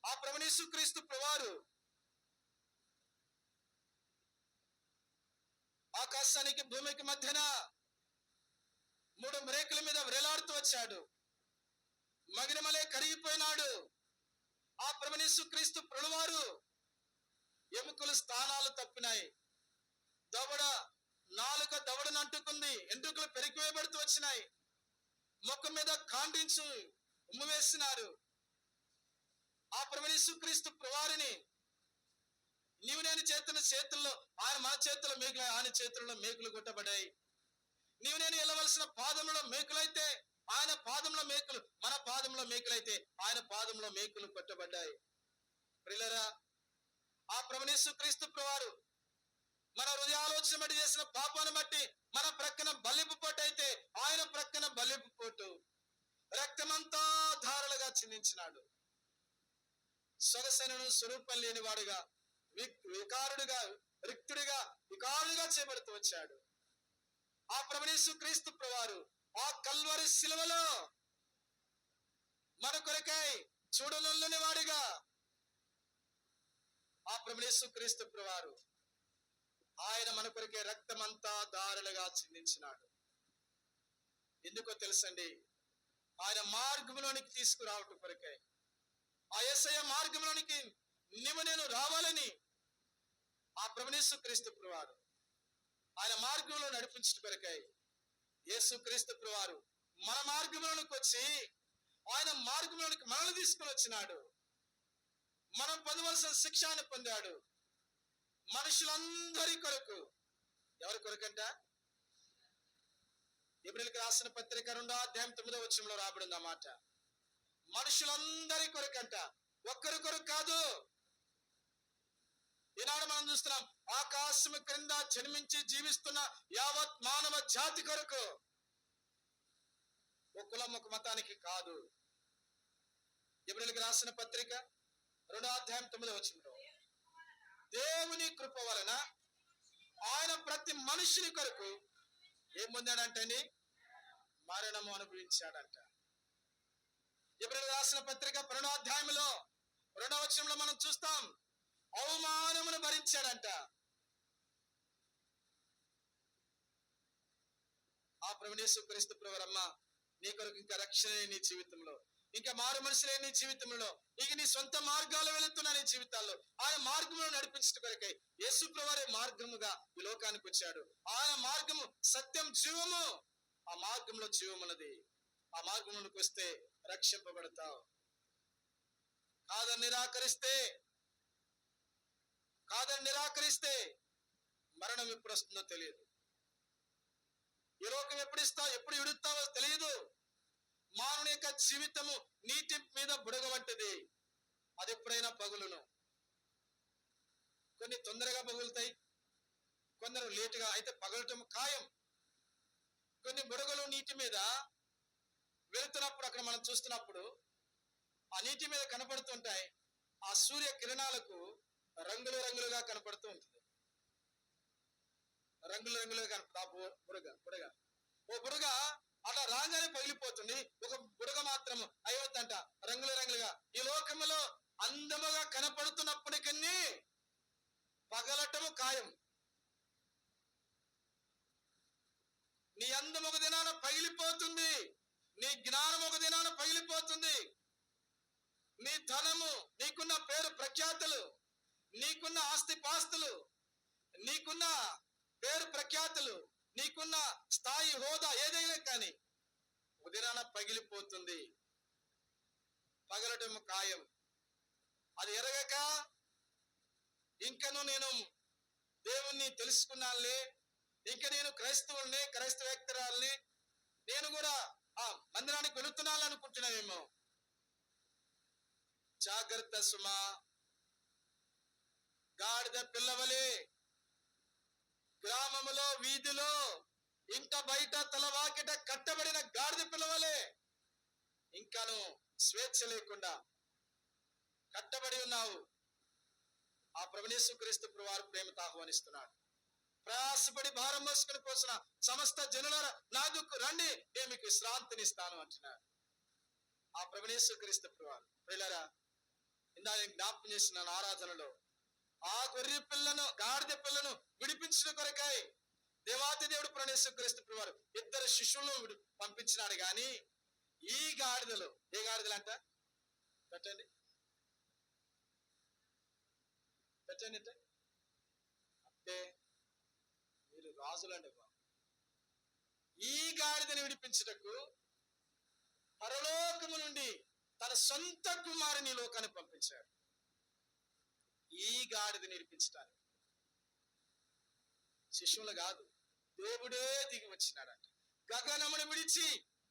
Speaker 2: ఆ ప్రభుయేసు క్రీస్తు ప్రభువారు ఆకాశానికి భూమికి మధ్యన 3 మ్రేకుల మీద వేలాడుతూ వచ్చాడు. మగినమలే కరిగిపోయినాడు. ఆ ప్రభుయేసు క్రీస్తు ప్రభువారు ఎముకలు స్థానాలు తప్పినాయి. నాలుక దవడను అంటుకుంది. ఎంట్రుకలు పెరిగివేయబడుతూ వచ్చినాయి. ముఖం మీద ఖండించు ఉమ్ము వేసినారు. ఆ ప్రభుయేసు క్రీస్తు ప్రభువారిని నీవు నేను చేతుల్లో ఆయన మన చేతుల్లో మేకులు, ఆయన చేతుల్లో మేకులు కొట్టబడ్డాయి. నీవు నేను వెళ్ళవలసిన పాదంలో మేకులైతే ఆయన పాదంలో మేకులు, మన పాదంలో మేకులైతే ఆయన పాదంలో మేకులు కొట్టబడ్డాయి. ప్రియులారా, ఆ ప్రభుయేసు క్రీస్తు ప్రభువారు మన హృదయాలోచన బట్టి చేసిన పాపాన్ని బట్టి మన ప్రక్కన బలిపు పోటు అయితే ఆయన ప్రక్కన బలిపు పోటు రక్తమంతా ధారలుగా చిందించినాడు. సొగసైనను స్వరూపం లేనివాడుగా, వికారుడుగా, రిక్తుడిగా, వికారుడుగా చేయబడుతూ వచ్చాడు. ఆ ప్రభుయేసు క్రీస్తు ప్రభువారు ఆ కల్వరి శిలువలో మన కొరకై చూడనుల్లని వాడిగా ఆ ప్రభుయేసు క్రీస్తు ప్రభువారు ఆయన మన కొరకే రక్తమంతా ధారలుగా చిందించినాడు. ఎందుకో తెలుసండి, ఆయన మార్గంలోనికి తీసుకురావటం కొరకై, ఆ యేసయ్య మార్గంలోనికి నీవు నేను రావాలని ఆ ప్రభుయేసు క్రీస్తు ప్రభువారు ఆయన మార్గంలో నడిపించడం కొరకై యేసు క్రీస్తు ప్రభువారు మన మార్గంలోనికి వచ్చి ఆయన మార్గంలోనికి మనల్ని తీసుకుని వచ్చినాడు. మనం పొందవలసిన శిక్షను పొందాడు. మనుషులందరి కొరకు. ఎవరి కొరకంట? ఎబ్రీయులకు రాసిన పత్రిక 2వ అధ్యాయం 9వ వచనంలో రాబడింది ఆ మాట. మనుషులందరి కొరకంట, ఒక్కరి కొరకు కాదు. ఈనాడు మనం చూస్తున్నాం, ఆకాశం క్రింద జన్మించి జీవిస్తున్న యావత్ మానవ జాతి కొరకు. ఒక కులం, ఒక మతానికి కాదు. ఎబ్రీయులకు రాసిన పత్రిక 2వ అధ్యాయం 9వ వచనంలో దేవుని కృప వలన ఆయన ప్రతి మనుషుని కొరకు ఏం పొందాడంటండి? మరణము అనుభవించాడంట. ఎబ్రీయులకు రాసిన పత్రిక 2వ అధ్యాయంలో 2వ వచనంలో మనం చూస్తాం, అవమానమును భరించాడంట. ఆ ప్రభుయేసు క్రీస్తు ప్రభువరమ్మ నీ కొరకు ఇంకా రక్షణ నీ జీవితంలో, ఇంకా మారు మనసులే నీ జీవితంలో, ఇక నీ సొంత మార్గాలు వెళుతున్న నీ జీవితాల్లో ఆయన మార్గంలో నడిపించడం కొరకై యేసు ప్రభువారే మార్గముగా ఈ లోకానికి వచ్చాడు. ఆయన మార్గము సత్యం, జీవము. ఆ మార్గంలో జీవమున్నది. ఆ మార్గంలోకి వస్తే రక్షింపబడతావు. కాదని నిరాకరిస్తే మరణం ఎప్పుడు వస్తుందో తెలియదు. ఈ లోకం ఎప్పుడు విడుస్తావో తెలియదు. మానవుని యొక్క జీవితము నీటి మీద బుడగ వంటిది. అది ఎప్పుడైనా పగులును. కొన్ని తొందరగా పగులుతాయి, కొందరు లేటుగా. అయితే పగలటం ఖాయం. కొన్ని బుడగలు నీటి మీద వెళుతున్నప్పుడు అక్కడ మనం చూస్తున్నప్పుడు ఆ నీటి మీద కనపడుతుంటాయి. ఆ సూర్య కిరణాలకు రంగులుగా కనపడుతూ ఉంటుంది. రంగులుగా కనపడు ఓ బుడగ అలా రాగానే పగిలిపోతుంది. ఒక బుడగ మాత్రం అయ్యొద్దంట రంగులుగా. ఈ లోకములో అందముగా కనపడుతున్నప్పటికీ పగలటము ఖాయం. నీ అందం ఒక దినాన పగిలిపోతుంది. నీ జ్ఞానం ఒక దినాన పగిలిపోతుంది. నీ ధనము, నీకున్న పేరు ప్రఖ్యాతులు, నీకున్న ఆస్తి పాస్తులు, నీకున్న పేరు ప్రఖ్యాతులు, నీకున్న స్థాయి, హోదా ఏదైనా కానీ ఒక దినాన పగిలిపోతుంది. పగలటం ఖాయం. అది ఎరగక ఇంకను నేను దేవుణ్ణి తెలుసుకున్నానులే, ఇంకా నేను క్రైస్తవేత్తరాల్ని, నేను కూడా ఆ మందిరానికి వెళుతున్నాను అనుకుంటున్నావేమో. జాగ్రత్త సుమా. గాడిద పిల్లవలే గ్రామములో, వీధిలో, ఇంట బయట, తలవాకిట కట్టబడిన గాడిద పిల్లవలే ఇంకాను స్వేచ్ఛ లేకుండా కట్టబడి ఉన్నావు. ఆ ప్రభునేసు క్రీస్తు వారు ప్రేమతో ఆహ్వానిస్తున్నాడు. ప్రయాసపడి భారం మోసుకొని పోసిన సమస్త జనులారా నా దుక్కు రండి, నేను మీకు విశ్రాంతినిస్తాను అంటున్నాడు ఆ ప్రభునేసు క్రీస్తు వారు. ప్రియులారా, ఇందాక జ్ఞాపకం చేసిన ఆరాధనలో ఆ గొర్రె పిల్లను, గాడిద పిల్లను విడిపించిన కొరకై దేవాతి దేవుడు ప్రభునేసు క్రీస్తు వారు 2 శిష్యులను పంపించినాడు. గాని ఈ గాడిదలు, ఏ గాడిదలు అంట? పెట్టండి పెట్టండి అంటే మీరు రాజులండి బాబు. ఈ గాడిదని విడిపించుటకు పరలోకము నుండి తన సొంత కుమారుని లోకాన్ని పంపించాడు. ఈ గాడిదని విడిపించడానికి శిష్యులు కాదు, దేవుడే దిగి వచ్చినాడంట. గగనమును విడిచి,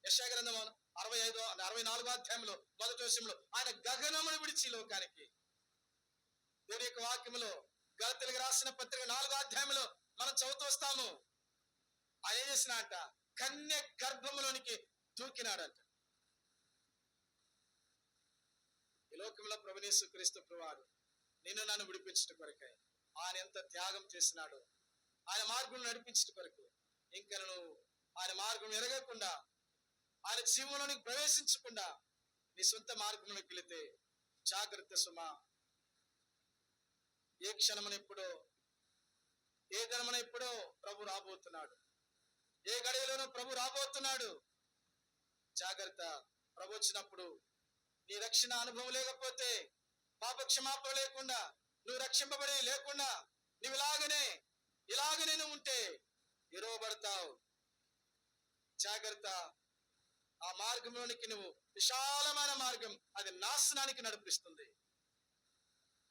Speaker 2: యెషయా గ్రంథం 64వ అధ్యాయంలో మొదటి వచనంలో ఆయన గగనమును విడిచి లోకానికి, దేవుని యొక్క వాక్యములో గలతీయులకు రాసిన పత్రిక 4వ అధ్యాయంలో మనం చదువుతూ వస్తాము. ఆయన ఏం చేసినాడంట? కన్య గర్భములోనికి దూకినాడంట. ఈ లోకంలో ప్రభుయేసు క్రీస్తు వారు నిన్ను నన్ను విడిపించట కొరకై ఆయన ఎంత త్యాగం చేసినాడు. ఆయన మార్గం నడిపించట కొరకు ఇంకా నువ్వు ఆయన మార్గం ఎరగకుండా, ఆయన జీవంలోనికి ప్రవేశించకుండా నీ సొంత మార్గంలోకి వెళితే జాగ్రత్త సుమా. ఏ క్షణమున ఎప్పుడో, ఏ దినమున ఎప్పుడో ప్రభు రాబోతున్నాడు. ఏ గడియలోనో ప్రభు రాబోతున్నాడు. జాగ్రత్త. ప్రభు వచ్చినప్పుడు నీ రక్షణ అనుభవం లేకపోతే, పాప క్షమాపణ లేకుండా, నువ్వు రక్షింపబడి లేకుండా నువ్వు ఇలాగనే నువ్వు ఉంటే ఎరవబడతావు. జాగ్రత్త. ఆ మార్గంలోనికి నువ్వు, విశాలమైన మార్గం, అది నాశనానికి నడిపిస్తుంది.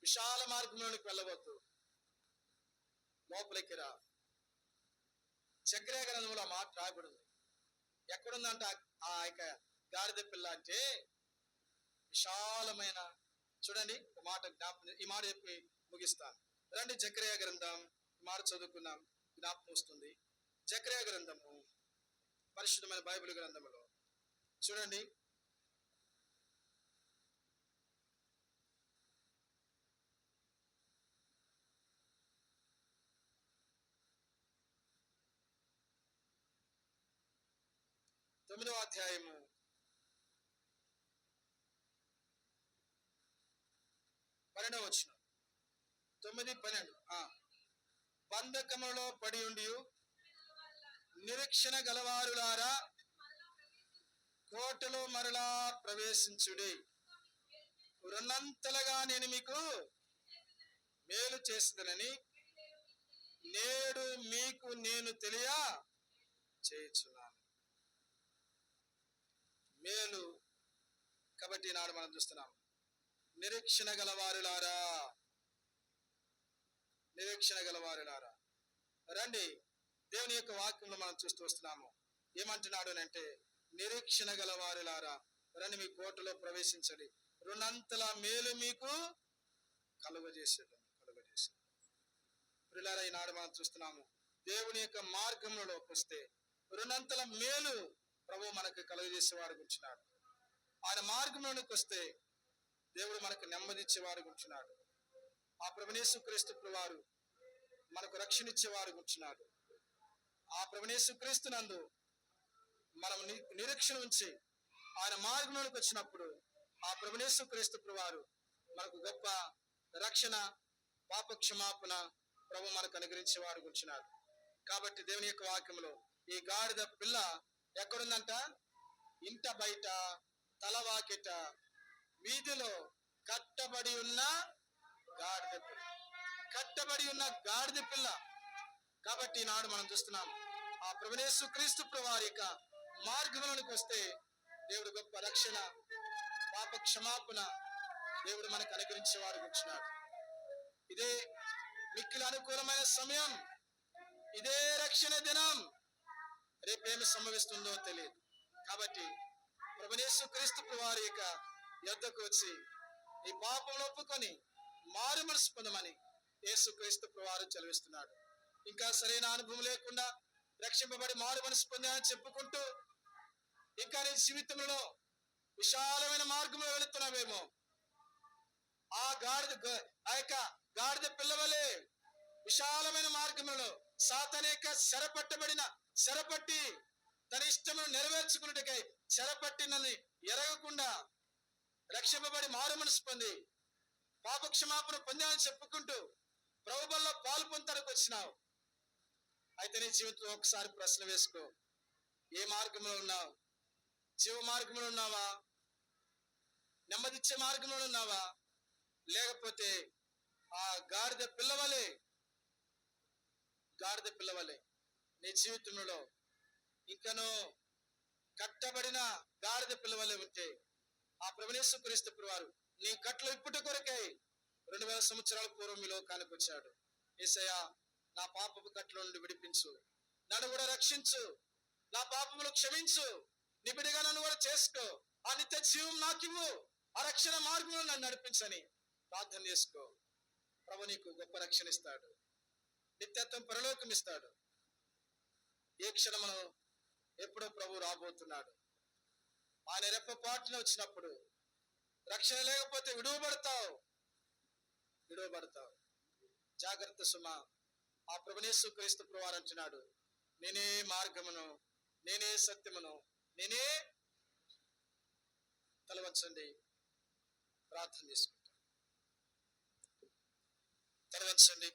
Speaker 2: విశాల మార్గంలోనికి వెళ్ళవద్దు, లోపలికి రా. జకర్యా గ్రంథంలో మాట రాయబడింది. ఎక్కడుందంట ఆ యొక్క గాడిద పిల్ల అంటే? విశాలమైన, చూడండి ఒక మాట జ్ఞాపకం, ఈ మాట చెప్పి ముగిస్తాను. రండి జకర్యా గ్రంథం, ఈ మాట చదువుకున్నాం, జ్ఞాపకం వస్తుంది. జకర్యా గ్రంథము, పరిశుద్ధమైన బైబిల్ గ్రంథములో చూడండి, తొమ్మిదవ అధ్యాయము 12వ వచనం. 9-12. బంధకములో పడి ఉండి నిరీక్షణ గలవారులారా కోటలో మరలా ప్రవేశించుడి. రెండంతలుగా నేను మీకు మేలు చేస్తుందని నేడు మీకు నేను తెలియ చేయుచున్నాను. మేలు కాబట్టి నాడు మనం చూస్తున్నాం. నిరీక్షణ గలవారులారా, నిరీక్షణ గలవారులారా రండి. దేవుని యొక్క వాక్యంలో మనం చూస్తూ వస్తున్నాము. ఏమంటున్నాడు అంటే, నిరీక్షణ గలవారులారా రండి, మీ కోటలో ప్రవేశించండి, రెండంతల మేలు మీకు కలుగజేసేది. ప్రియులారా, ఈనాడు మనం చూస్తున్నాము, దేవుని యొక్క మార్గంలోకి వస్తే రెండంతల మేలు ప్రభు మనకు కలుగజేసేవాడు ఉంటున్నాడు. ఆయన మార్గంలోనికి వస్తే దేవుడు మనకు నెమ్మదిచ్చేవాడు ఉంటున్నాడు. ఆ ప్రభుయేసు క్రీస్తు వారు మనకు రక్షణ ఇచ్చేవాడు ఉంటున్నాడు. ఆ ప్రభుయేసు క్రీస్తు నందు మనం నిరీక్షణ ఉంచి ఆయన మార్గంలోకి వచ్చినప్పుడు ఆ ప్రభుయేసు క్రీస్తు వారు మనకు గొప్ప రక్షణ, పాప క్షమాపణ ప్రభు మనకు అనుగ్రహించేవాడు ఉంటున్నాడు. కాబట్టి దేవుని యొక్క వాక్యంలో ఈ గాడిద పిల్ల ఎక్కడుందంట? ఇంట బయట, తలవాకిట, వీధిలో కట్టబడి ఉన్న గాడిద పిల్ల, కట్టబడి ఉన్న గాడిద పిల్ల. కాబట్టి నాడు మనం చూస్తున్నాం, ఆ ప్రభుయేసు క్రీస్తు వారి యొక్క మార్గంలోనికి వస్తే దేవుడు గొప్ప రక్షణ, పాప క్షమాపణ దేవుడు మనకు అనుగ్రహించేవాడు వచ్చినాడు. ఇదే మిక్కిలి అనుకూలమైన సమయం, ఇదే రక్షణ దినం. రేపేమి సంభవిస్తుందో తెలియదు. కాబట్టి ప్రభుయేసు క్రీస్తు వారి యొక్క యొద్దకు వచ్చి ఈ పాపంలో ఒప్పుకొని మారు మనసు పొందమని యేసు క్రీస్తు వారు చదివిస్తున్నాడు. ఇంకా సరైన అనుభవం లేకుండా రక్షింపబడి మారు మనసు పొందాలని చెప్పుకుంటూ ఇంకా నీ జీవితంలో విశాలమైన మార్గంలో వెళుతున్నావేమో, ఆ యొక్క గాడిద పిల్లవలే విశాలమైన మార్గములలో సాతానేక చెరపట్టి తన ఇష్టమును నెరవేర్చుకున్నట్టుకై చెరపట్టినని ఎరగకుండా రక్షింపబడి మారు మనసు పొంది పాపక్షమాపణ పొందాలని చెప్పుకుంటూ ప్రభువులో పాలు పొందడానికి వచ్చినావు. అయితే నీ జీవితంలో ఒకసారి ప్రశ్న వేసుకో, ఏ మార్గంలో ఉన్నావు? జీవ మార్గంలో ఉన్నావా? నెమ్మదిచ్చే మార్గంలో ఉన్నావా? లేకపోతే ఆ గాడిద పిల్లవలే నీ జీవితంలో ఇంకనూ కట్టబడిన గాడిద పిల్లవలే ఉంటే ఆ ప్రభుయేసు క్రీస్తు వారు నీ కట్లు ఇప్పుట కొరకై 2000 సంవత్సరాల పూర్వం ఈ లోకానికి వచ్చాడు. యేసయ్యా, నా పాపపు కట్ల నుండి విడిపించు, నన్ను కూడా రక్షించు, నా పాపములు క్షమించు, నీ బిడ్డగా నన్ను కూడా చేసుకో, ఆ నిత్య జీవం నాకివ్వు, ఆ రక్షణ మార్గంలో నన్ను నడిపించని ప్రార్థన చేసుకో. ప్రభు నీకు గొప్ప రక్షణ ఇస్తాడు, నిత్యత్వం పరలోకం ఇస్తాడు. ఏ క్షణమును ఎప్పుడో ప్రభు రాబోతున్నాడు. ఆయన రెప్పపాటున వచ్చినప్పుడు రక్షణ లేకపోతే విడువబడతావు. జాగ్రత్త సుమా. ఆ ప్రభుయేసు క్రీస్తు ప్రభువారు అంటున్నాడు, నేనే మార్గమును, నేనే సత్యమును, నేనే. తలవంచండి, ప్రార్థన చేసుకుంటాం. తలవంచండి.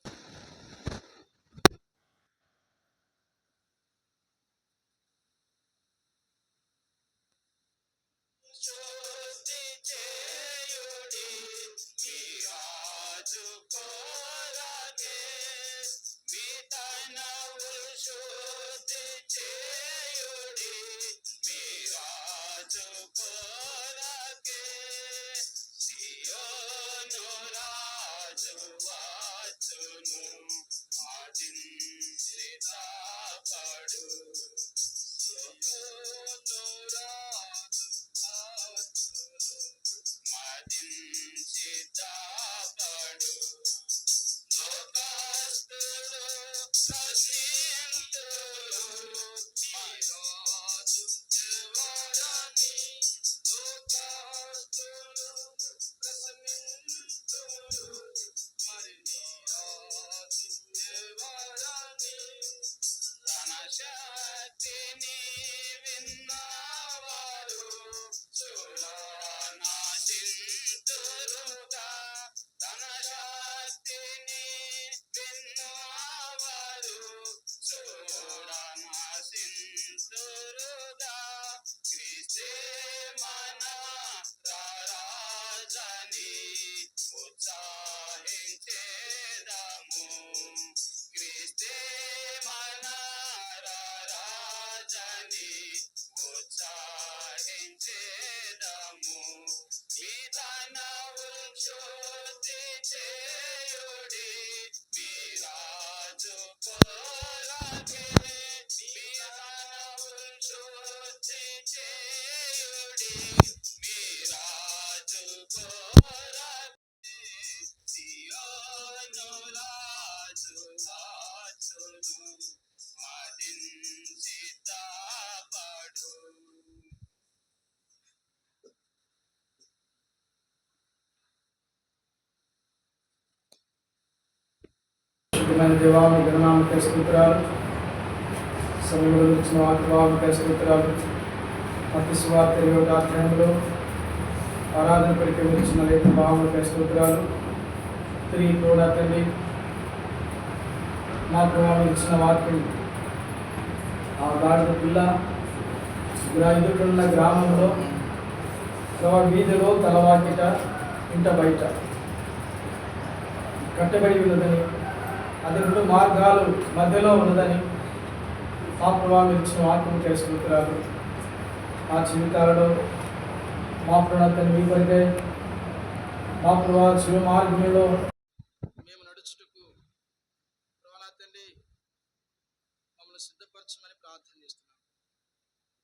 Speaker 1: శుద్ధి చేయుడి మీ రాజు కొరకే, మీ తనవులు శుద్ధి చేయుడి మీ రాజు కొరకే. సియోను రాజు వచ్చును, మదించి కాపాడు. సియోను రాజు మదించి కాపాడు. లోకస్తులు ప్రశ్నింతురు, మీ రాజు ఎవరని. లోకస్తులు ప్రశ్నింతురు, మరి నీ రాజు ఎవరని. తన శక్తిని విన్నవారు చూడనాశింతురుగా, తన శక్తిని విన్నవారు చూడనాశింతురుగా. క్రీస్తే మన రాజని ఉత్సాహించేదము, క్రీస్తే మన రాజని ఉత్సాహించేదము. మీ తనవులు శుద్ధి చేయుడి మీ రాజు కొరకే, మీ తనవులు శుద్ధి చేయుడి మీ రాజు కొరకే. సియోను రాజు వచ్చును, మదించి కాపాడు.
Speaker 3: దేవా, మీ ఘననామకే స్తోత్రాలు. సమయంలో ఇచ్చిన వాక్యభావకే స్తోత్రాలు. మత్తయి సువార్త 20వ అధ్యాయంలో ఆరాధన కొరకు వచ్చిన లేఖ భావములకే స్తోత్రాలు. తిరిగి కూడా తండ్రి, మా ప్రభావం ఇచ్చిన వాక్యం ఆ గాడిద పిల్ల ఎదుటిన్న గ్రామంలో, వీధిలో, తలవాకిట, ఇంట బయట కట్టబడి ఉన్నదని, అది 2 మార్గాలు మధ్యలో ఉన్నదని మా ప్రభావం ఇచ్చిన వాక్యం చేసుకుంటున్నారు. మా జీవితాలలో మా ప్రణాళికను మీ కొరకే, మా ప్రభావ శివ మార్గంలో
Speaker 2: మేము నడుచుటకు ప్రభా తండ్రి మమ్మల్ని సిద్ధపరచమని ప్రార్థన చేస్తున్నాం.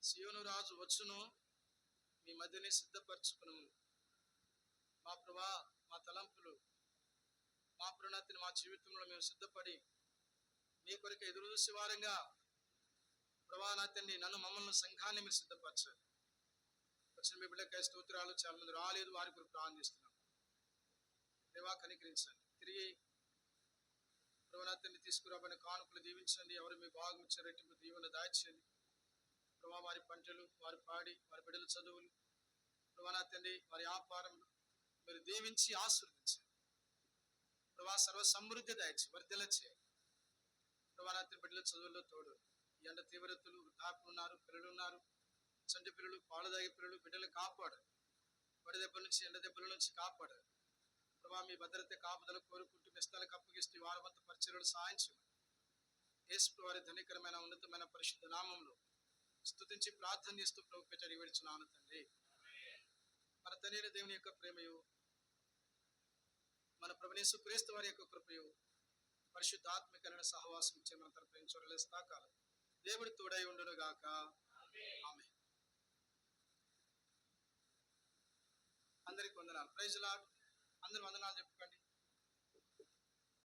Speaker 2: సియోను రాజు వచ్చును, మీ మధ్యనే సిద్ధపరచుకును. మా ప్రభా, మా తలంపులు, మా ప్రణాళికను మా జీవితంలో మేము సిద్ధపడి మీ కొరకు ఎదురు చూసే వారంగా ప్రభా నా తండ్రి మమ్మల్ని సంఘాన్ని మీరు సిద్ధపరచారు. వచ్చిన మీ బిడ్డకాయ స్తోత్రాలు. చాలా మంది రాలేదు, వారి కొరకు ప్రార్థిస్తున్నాం. దేవా కనికరించండి. తిరిగి ప్రభా తండ్రి తీసుకురాబడిన కానుకలు దీవించండి. ఎవరు మీ భాగం ఇచ్చే రెట్టింపు దీవెన దాచేయండి ప్రభా. వారి పంటలు, వారి పాడి, వారి బిడ్డల చదువులు ప్రభా తండ్రి, వారి వ్యాపారం మీరు దీవించి ఆశీర్వదించండి ప్రభా. సర్వ సమృద్ధి దాచి వర్ధిల్ల చేయండి ప్రభా. బిడ్డల చదువుల్లో తోడు. ఈ ఎండ తీవ్రతలు, వృద్ధాపులు ఉన్నారు, పిల్లలు ఉన్నారు, చంటి పిల్లలు, పాలు తాగే పిల్లలు, బిడ్డలు కాపాడు. వడి దెబ్బల నుంచి, ఎండ దెబ్బల నుంచి కాపాడు ప్రభా. మీ భద్రత కాపుదల కోరుకుంటూ మెస్తాలకు అప్పగిస్తూ వారవంత పరిచర్యలు సహాయం చేయండి. యేసు వారి ధనికరమైన ఉన్నతమైన పరిశుద్ధ నామంలో స్తుతించి ప్రార్థన చేస్తూ ప్రభు పేట అడిగి వేడుచున్నాను తండ్రి. మన తండ్రి దేవుని యొక్క ప్రేమయు, మన ప్రభువైన యేసు క్రీస్తు వారి యొక్క కృపయు, పరిశుద్ధాత్మికమైన సహవాసం ఇచ్చే మన తన ప్రేమ చూడలేస్తా కాలం దేవుడి తోడై ఉండును గాక. ఆమేన్. అందరికి వందనాలు. Praise lord. అందరూ వందనాలు చెప్పుకోండి.